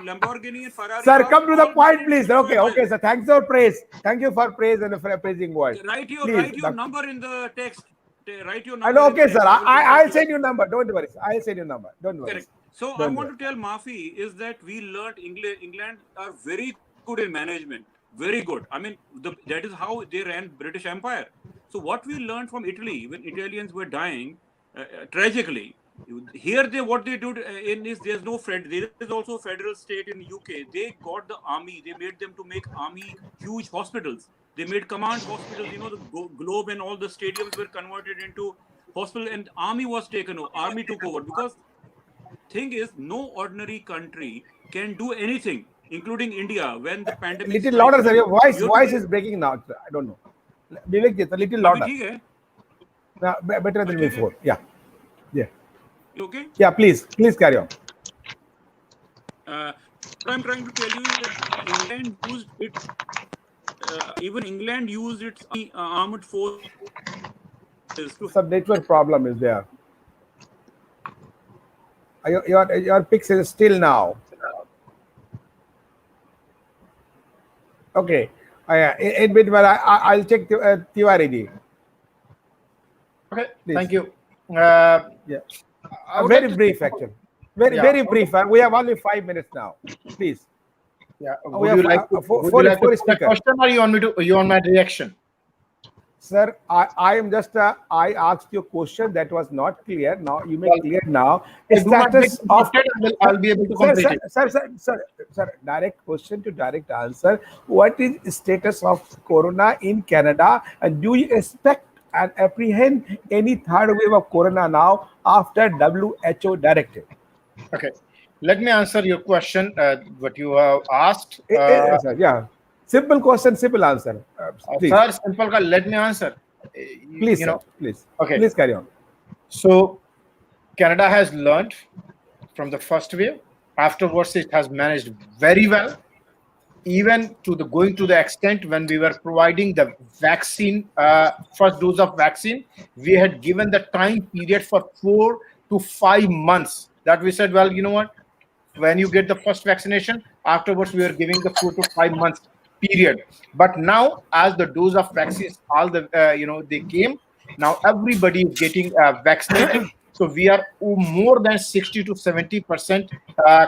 Lamborghini and Ferrari. Sir, come to the point, please. Okay, sir. Thanks for praise. Thank you for praise and for praising word. Write your number in the text. Write your number. I know, okay, sir. I'll send you number. Don't worry. I'll send you number. Don't worry. Correct. So I want to tell Mafi is that we learned England are very good in management. Very good. I mean, that is how they ran British Empire. So what we learned from Italy when Italians were dying tragically, here what they do is there's no there is also a federal state in UK. They got the army. They made them to make army huge hospitals. They made command hospitals. The Globe and all the stadiums were converted into hospital, and army was taken over. Army took over because thing is no ordinary country can do anything, including India, when the pandemic. Little louder, sir. Your voice is breaking now. Sir. I don't know. Vivek, a little louder. Better than before. Yeah. Okay. Yeah, please carry on. What I'm trying to tell you is that England used it. Even England used its armed forces. Some network problem is there. Your pixel is still now. Okay. In bit, I'll check Tiwari ji. Okay. Please. Thank you. Very brief, actually. Very brief. We have only 5 minutes now. Please. Yeah. Would you like to ask a question, or you want my reaction? Sir, I am just I asked you a question that was not clear. Now you make clear now. Status of I'll be able to complete it. Sir, direct question to direct answer. What is status of corona in Canada, and do you expect and apprehend any third wave of corona now after WHO directive? Okay, let me answer your question. What you have asked. Yeah. Simple question, simple answer. Sir, simple. Let me answer. Please, please. Okay. Please carry on. So, Canada has learned from the first wave. Afterwards, it has managed very well. Even going to the extent when we were providing the vaccine, first dose of vaccine, we had given the time period for 4 to 5 months. That we said, well, you know what? When you get the first vaccination, afterwards we are giving the 4 to 5 months period. But now, as the dose of vaccines, they came. Now everybody is getting vaccinated. So we are more than 60 to 70%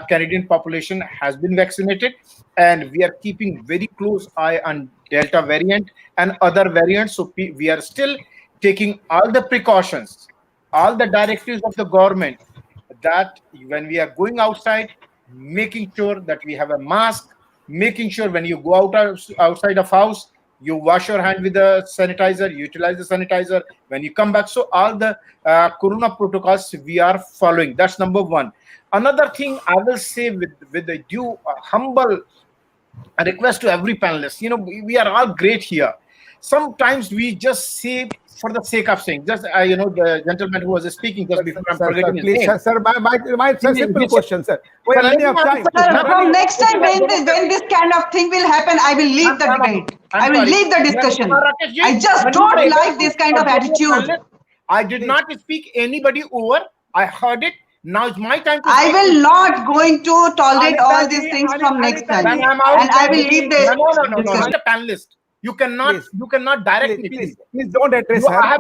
Canadian population has been vaccinated, and we are keeping very close eye on Delta variant and other variants. So we are still taking all the precautions, all the directives of the government, that when we are going outside, making sure that we have a mask, making sure when you go outside of house, you wash your hand with the sanitizer, utilize the sanitizer when you come back. So all the corona protocols we are following. That's number one. Another thing I will say with the due humble request to every panelist, we are all great here. Sometimes we just say for the sake of saying. Just the gentleman who was speaking just before, I'm forgetting his name. Sir, my simple question, sir. From next time when this kind of thing will happen, I will leave the debate. I will leave the discussion. I just don't like this kind of attitude. I did not speak anybody over. I heard it. Now it's my time to I will not going to tolerate all these things from next time. And I will leave the discussion. No, not a panelist. You cannot direct me. Please don't address her.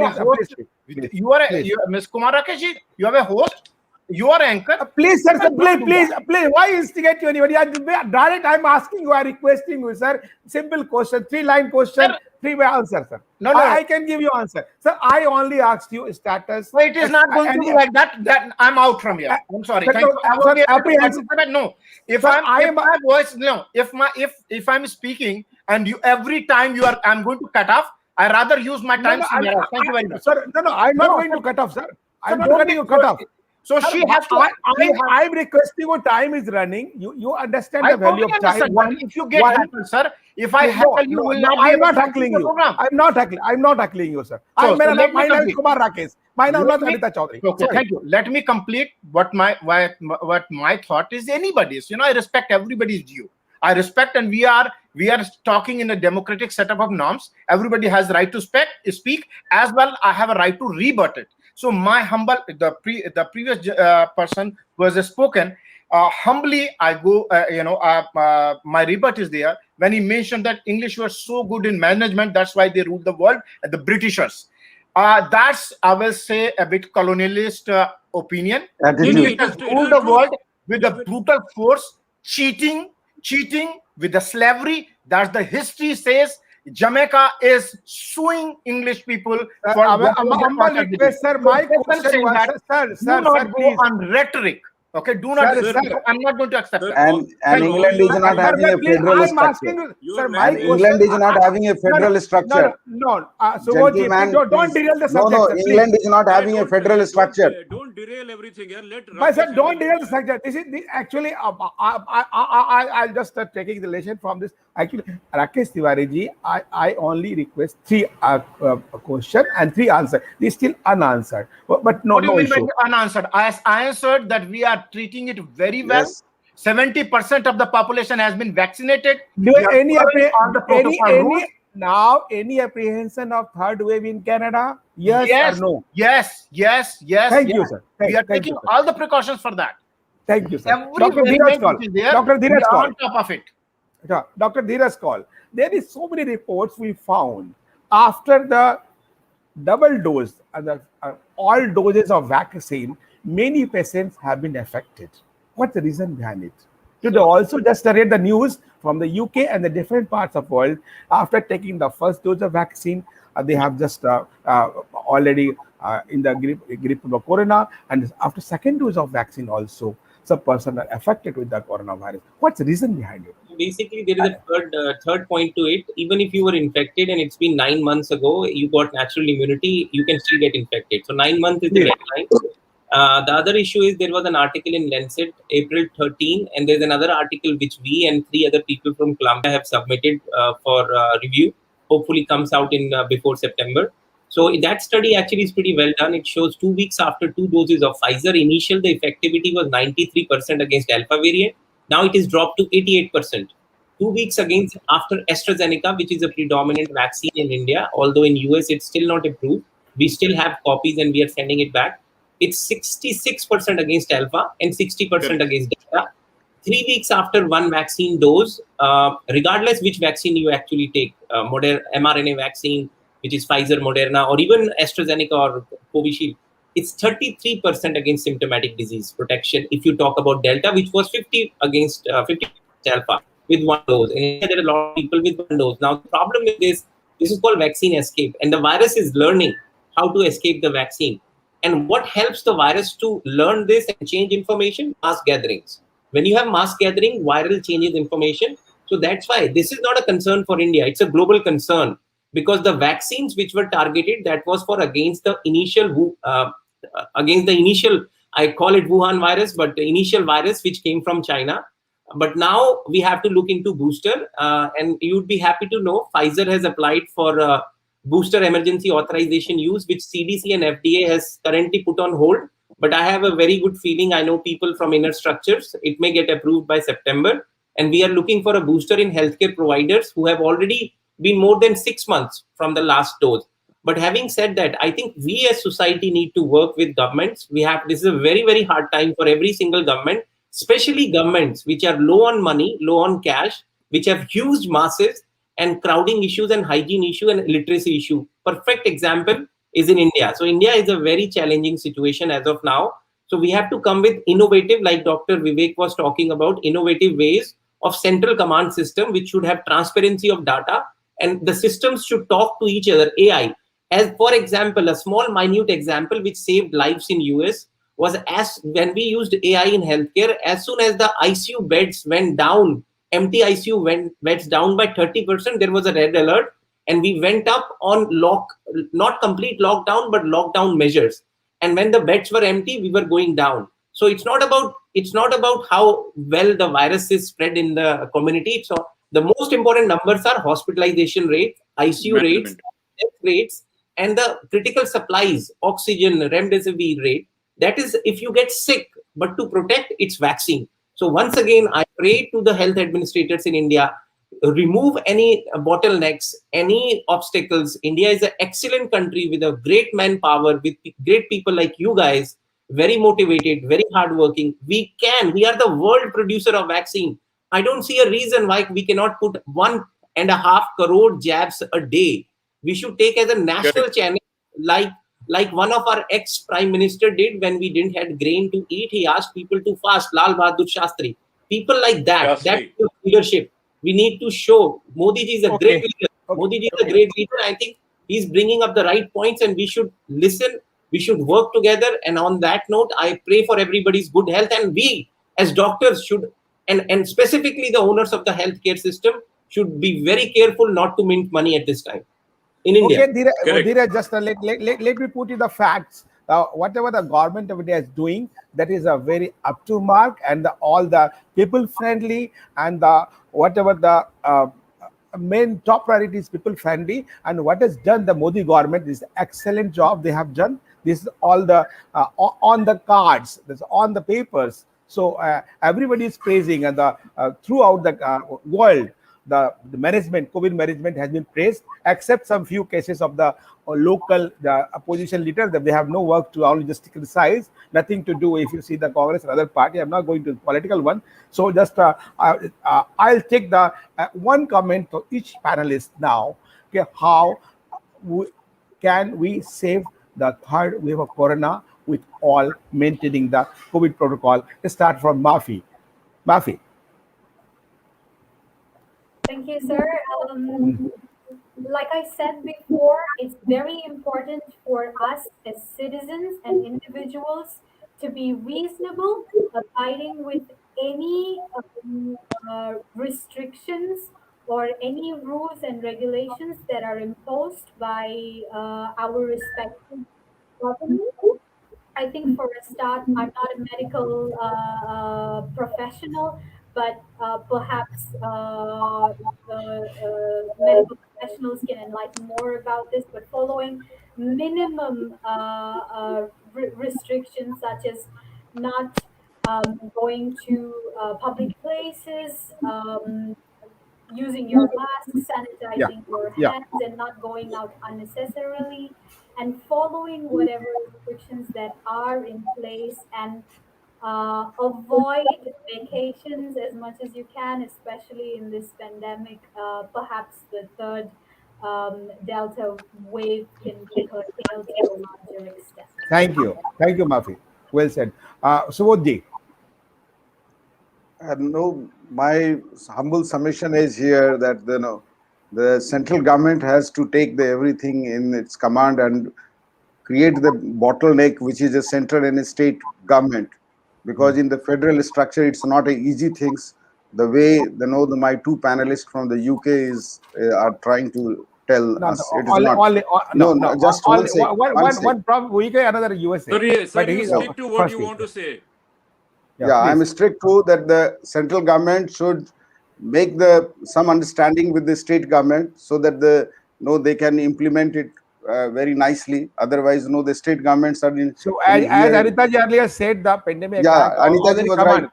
You are Ms. Kumar Rakesh. You have a host. You are anchor. Please, sir, please. Why instigate you anybody? Direct, I'm asking you, I'm requesting you, sir. Simple question, 3-line question, Sir, 3-way answer, sir. No. I can give you answer. Sir, I only asked you status. No, it is not going to be like that. That I'm out from here. I'm sorry. Thank you. I won't be able to participate. No. If my voice, no. If I'm speaking and you every time I'm going to cut off, I rather use my time. Thank you very much. Sir, no, I'm not going to cut off, sir. I'm not going to cut off. So sir, she has to. I'm requesting you. Time is running. You understand the value of time. If you get heckled, sir. If I heckle you, will not. I'm not heckling you. I'm not heckling you, sir. My name is Kumar Rakesh. My name is Anita Choudhary. Okay, thank you. Let me complete what my thought is. Anybody's. I respect everybody's view. I respect, and we are talking in a democratic setup of norms. Everybody has the right to speak as well. I have a right to rebut it. So my humble, the previous person who has spoken, humbly I go, my rebut is there when he mentioned that English was so good in management, that's why they ruled the world, the Britishers. That's, I will say, a bit colonialist opinion. English has ruled the world with a brutal force, cheating with the slavery. That's the history says. Jamaica is suing English people for humble request, sir. My question was, sir, do not go on rhetoric. Okay, do not. I'm not going to accept that. And England is not having a federal structure. England is not having a federal structure. No. So don't derail the subject. No, England is not having a federal structure. Don't derail everything here. Sir, don't derail the subject. This actually, I'll just start taking the lesson from this. Actually, Rakesh Tiwari ji, I only request 3 questions and 3 answers. They still unanswered. But no issue. Unanswered. I answered that we are treating it very well. Yes. 70% of the population has been vaccinated. Any apprehension of third wave in Canada? Yes or no? Yes. Thank you, sir. We are taking all the precautions for that. Thank you, sir. Dr. Dheeraj call. On top of it. Dr. Dheeraj call. There is so many reports we found after the double dose and all doses of vaccine, many patients have been affected. What's the reason behind it? Did they also just read the news from the UK and the different parts of the world after taking the first dose of vaccine, they have just already in the grip of the corona, and after second dose of vaccine also, some person are affected with the coronavirus. What's the reason behind it? Basically, there is a third point to it. Even if you were infected and it's been 9 months ago, you got natural immunity, you can still get infected. So 9 months is the deadline. The other issue is there was an article in Lancet, April 13, and there's another article which we and 3 other people from Columbia have submitted for review. Hopefully comes out in before September. So that study actually is pretty well done. It shows 2 weeks after 2 doses of Pfizer, initial the effectivity was 93% against Alpha variant. Now it is dropped to 88%. 2 weeks against after AstraZeneca, which is a predominant vaccine in India, although in US it's still not approved. We still have copies and we are sending it back. It's 66% against Alpha and 60% against Delta. 3 weeks after 1 vaccine dose, regardless which vaccine you actually take, mRNA vaccine, which is Pfizer, Moderna, or even AstraZeneca or Covishield, it's 33% against symptomatic disease protection. If you talk about Delta, which was 50 against 50 Alpha with 1 dose. And there are a lot of people with 1 dose. Now, the problem with this is called vaccine escape. And the virus is learning how to escape the vaccine. And what helps the virus to learn this and change information? Mass gatherings. When you have mass gathering, viral changes information. So that's why this is not a concern for India. It's a global concern because the vaccines which were targeted, that was for against the initial, I call it Wuhan virus, but the initial virus which came from China. But now we have to look into booster. And you'd be happy to know Pfizer has applied for booster emergency authorization use, which CDC and FDA has currently put on hold. But I have a very good feeling. I know people from inner structures. It may get approved by September. And we are looking for a booster in healthcare providers who have already been more than 6 months from the last dose. But having said that, I think we as society need to work with governments. This is a very, very hard time for every single government, especially governments which are low on money, low on cash, which have huge masses and crowding issues and hygiene issue and literacy issue. Perfect example is in India. So India is a very challenging situation as of now. So we have to come with innovative, like Dr. Vivek was talking about, innovative ways of central command system, which should have transparency of data, and the systems should talk to each other. AI, as for example, a small minute example which saved lives in US was, as when we used AI in healthcare, as soon as the ICU beds went down, empty ICU beds down by 30%, there was a red alert, and we went up on not complete lockdown, but lockdown measures. And when the beds were empty, we were going down. So it's not about how well the virus is spread in the community. So the most important numbers are hospitalization rate, ICU rates, death rates, and the critical supplies, oxygen, remdesivir rate. That is if you get sick, but to protect, it's vaccine. So once again, I pray to the health administrators in India, remove any bottlenecks, any obstacles. India is an excellent country with a great manpower, with great people like you guys, very motivated, very hardworking. We are the world producer of vaccine. I don't see a reason why we cannot put 1.5 crore jabs a day. We should take as a national channel, like one of our ex-prime minister did when we didn't have grain to eat. He asked people to fast, Lal Bahadur Shastri. People like that, that's leadership. We need to show Modi ji is a great leader. Modi ji is a great leader. I think he's bringing up the right points, and we should listen. We should work together. And on that note, I pray for everybody's good health. And we, as doctors, should, and specifically the owners of the healthcare system, should be very careful not to mint money at this time in India. Okay, Dheeraj, just let me put you the facts. Whatever the government of India is doing, that is a very up to mark, and all the people friendly, and whatever the main top priority is people friendly. And what has done the Modi government is excellent job they have done. This is all the on the cards, this on the papers. So everybody is praising, and throughout the world, the management, COVID management has been praised, except some few cases of the local opposition leaders that they have no work to, only just criticize, nothing to do. If you see the Congress or other party, I'm not going to the political one. So just I'll take the one comment to each panelist now. Okay, how can we save the third wave of Corona with all maintaining the COVID protocol? Let's start from Mafi. Thank you, sir. Like I said before, it's very important for us as citizens and individuals to be reasonable, abiding with any restrictions or any rules and regulations that are imposed by our respective government. I think for a start, I'm not a medical professional, but perhaps the medical professionals can enlighten more about this. But following minimum restrictions, such as not going to public places, using your mask, sanitizing your hands, and not going out unnecessarily, and following whatever restrictions that are in place, and avoid vacations as much as you can, especially in this pandemic. Perhaps the third Delta wave can be curtailed to a larger extent. Thank you, Mafi. Well said. Subodh. No, my humble submission is here that the central government has to take everything in its command and create the bottleneck, which is a central and a state government, because in the federal structure it's not an easy things. The way my two panelists from the UK are trying to tell us, it is not. Just one problem. UK, another USA. Sorry, stick to what you want to say. Yeah, I'm strict to that the central government should make some understanding with the state government, so that they can implement it very nicely. Otherwise, the state governments are in. So as Anita ji earlier said, the pandemic. Yeah, Anita ji was right.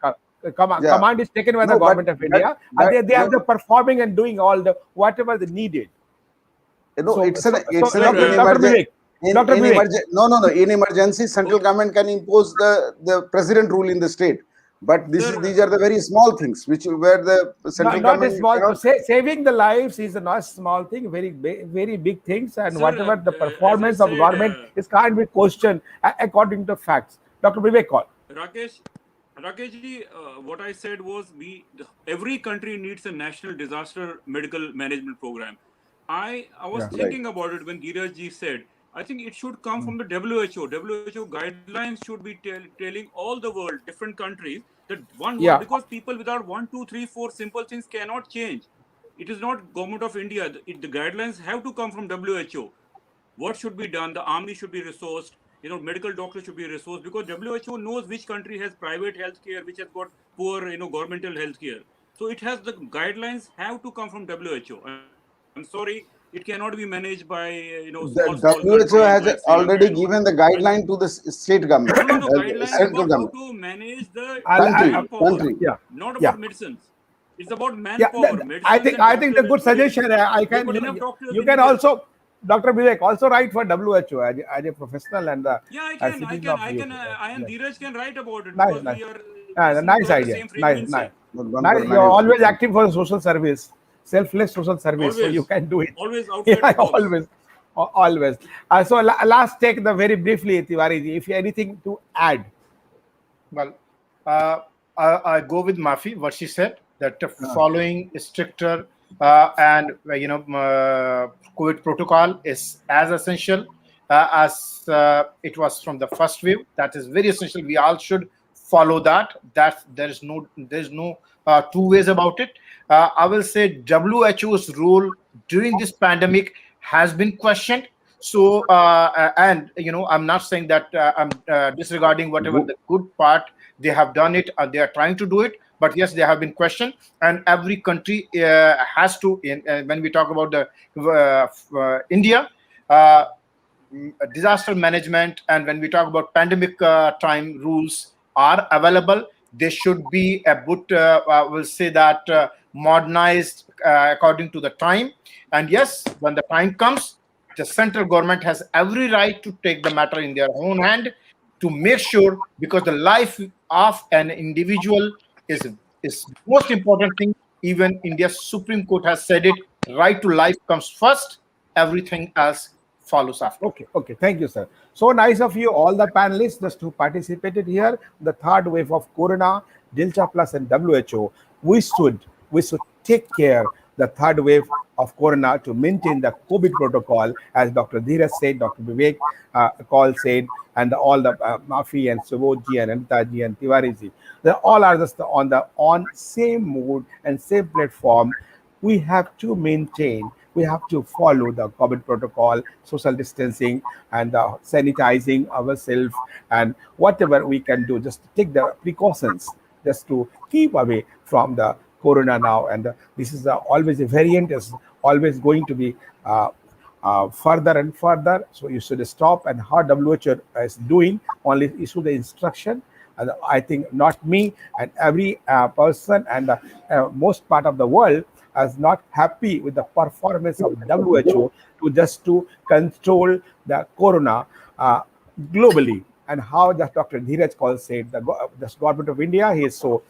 Command is taken by the government of India, and they are performing and doing all whatever they needed. It's an emergency. In emergency, central government can impose the president rule in the state. But these are the very small things where the central government. Not small. Saving the lives is not a small thing. Very big things, and whatever the performance of government is can't be questioned according to facts. Dr. Vivek call. Rakeshji, what I said was every country needs a national disaster medical management program. I was thinking about it when Dheerajji said, I think it should come from the WHO. WHO guidelines should be telling all the world, different countries, that because people without 1, 2, 3, 4 simple things cannot change. It is not government of India. The guidelines have to come from WHO. What should be done? The army should be resourced. Medical doctors should be resourced, because WHO knows which country has private healthcare, which has got poor, governmental healthcare. So it has, the guidelines have to come from WHO. I'm sorry, it cannot be managed by the WHO has like already given the guideline to the state government. No, guidelines about how to manage the country. Not about medicines. It's about manpower. I think the good suggestion. I can you can also, Dr. Vivek, also write for WHO as a professional and I am Dheeraj can write about it, because we are nice idea. Nice. You're always active for social service, selfless social service, always, so you can do it. Always outside. Always. So last take the very briefly, Tiwari ji, if you anything to add. Well, I go with Mafi, what she said, that following stricter and COVID protocol is as essential as it was from the first wave. That is very essential. We all should follow that. There's no two ways about it. I will say WHO's role during this pandemic has been questioned. So and I'm not saying that I'm disregarding whatever the good part they have done it, they are trying to do it. But yes, they have been questioned, and every country has to. When we talk about the India, disaster management, and when we talk about pandemic time rules are available, they should be a bit, I will say that, modernized according to the time. And yes, when the time comes, the central government has every right to take the matter in their own hand to make sure, because the life of an individual is most important thing. Even India's Supreme Court has said it, right to life comes first, everything else follows after. Okay, thank you, sir. So nice of you, all the panelists just who participated here. The third wave of Corona, Delta Plus and WHO. We should take care the third wave of Corona to maintain the COVID protocol, as Dr. Dheeraj said, Dr. Vivek Kaul said, and all the Mafi and Subodhji and Anita ji and Tiwari ji. They all are just on same mode and same platform. We have to maintain, we have to follow the COVID protocol, social distancing and sanitizing ourselves, and whatever we can do, just take the precautions just to keep away from the Corona now. And this is always a variant, is always going to be further and further. So you should stop, and how WHO is doing, only issue the instruction. And I think not me and every person and most part of the world is not happy with the performance of WHO to control the Corona globally. And how just Dr. Dheeraj Kaul said, the government of India, he is so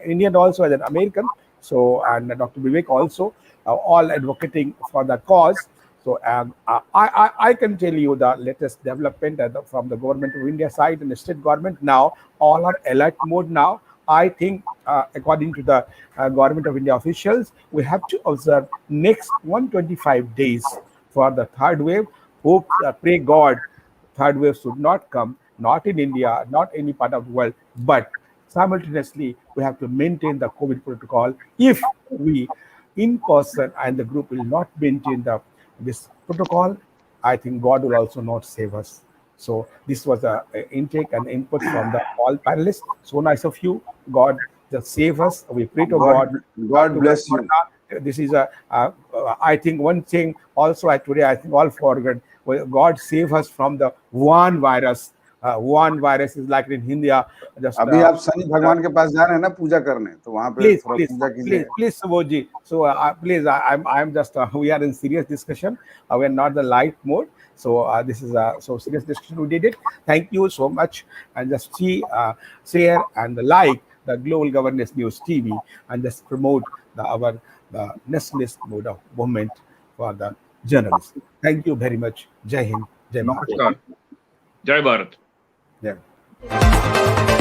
Indian also as an American. So, and Dr. Vivek also, all advocating for the cause. So I can tell you the latest development from the government of India side and the state government. Now all are alert mode now. I think according to the government of India officials, we have to observe next 125 days for the third wave. Hope, pray God, third wave should not come, not in India, not any part of the world, but simultaneously we have to maintain the COVID protocol. If we in person and the group will not maintain this protocol, I think God will also not save us. So this was a intake and input from the all panelists. So nice of you. God just save us. We pray to God. God bless you. This is I think one thing also today I think all forgot. God save us from the Wuhan virus. Wuhan virus is like in India. Just अभी आप शनि भगवान के पास जा रहे हैं ना पूजा करने, तो वहाँ पे पूजा कीजिए. Please, Subodhji. So please, I'm just we are in serious discussion. We are not the light mode. So this is a so serious discussion. We did it. Thank you so much. And just share and like the Global Governance News TV and just promote our nationalist mode of movement for the journalists. Thank you very much. Jai Hind. Jai Bharat. Jai Bharat. Yeah. you.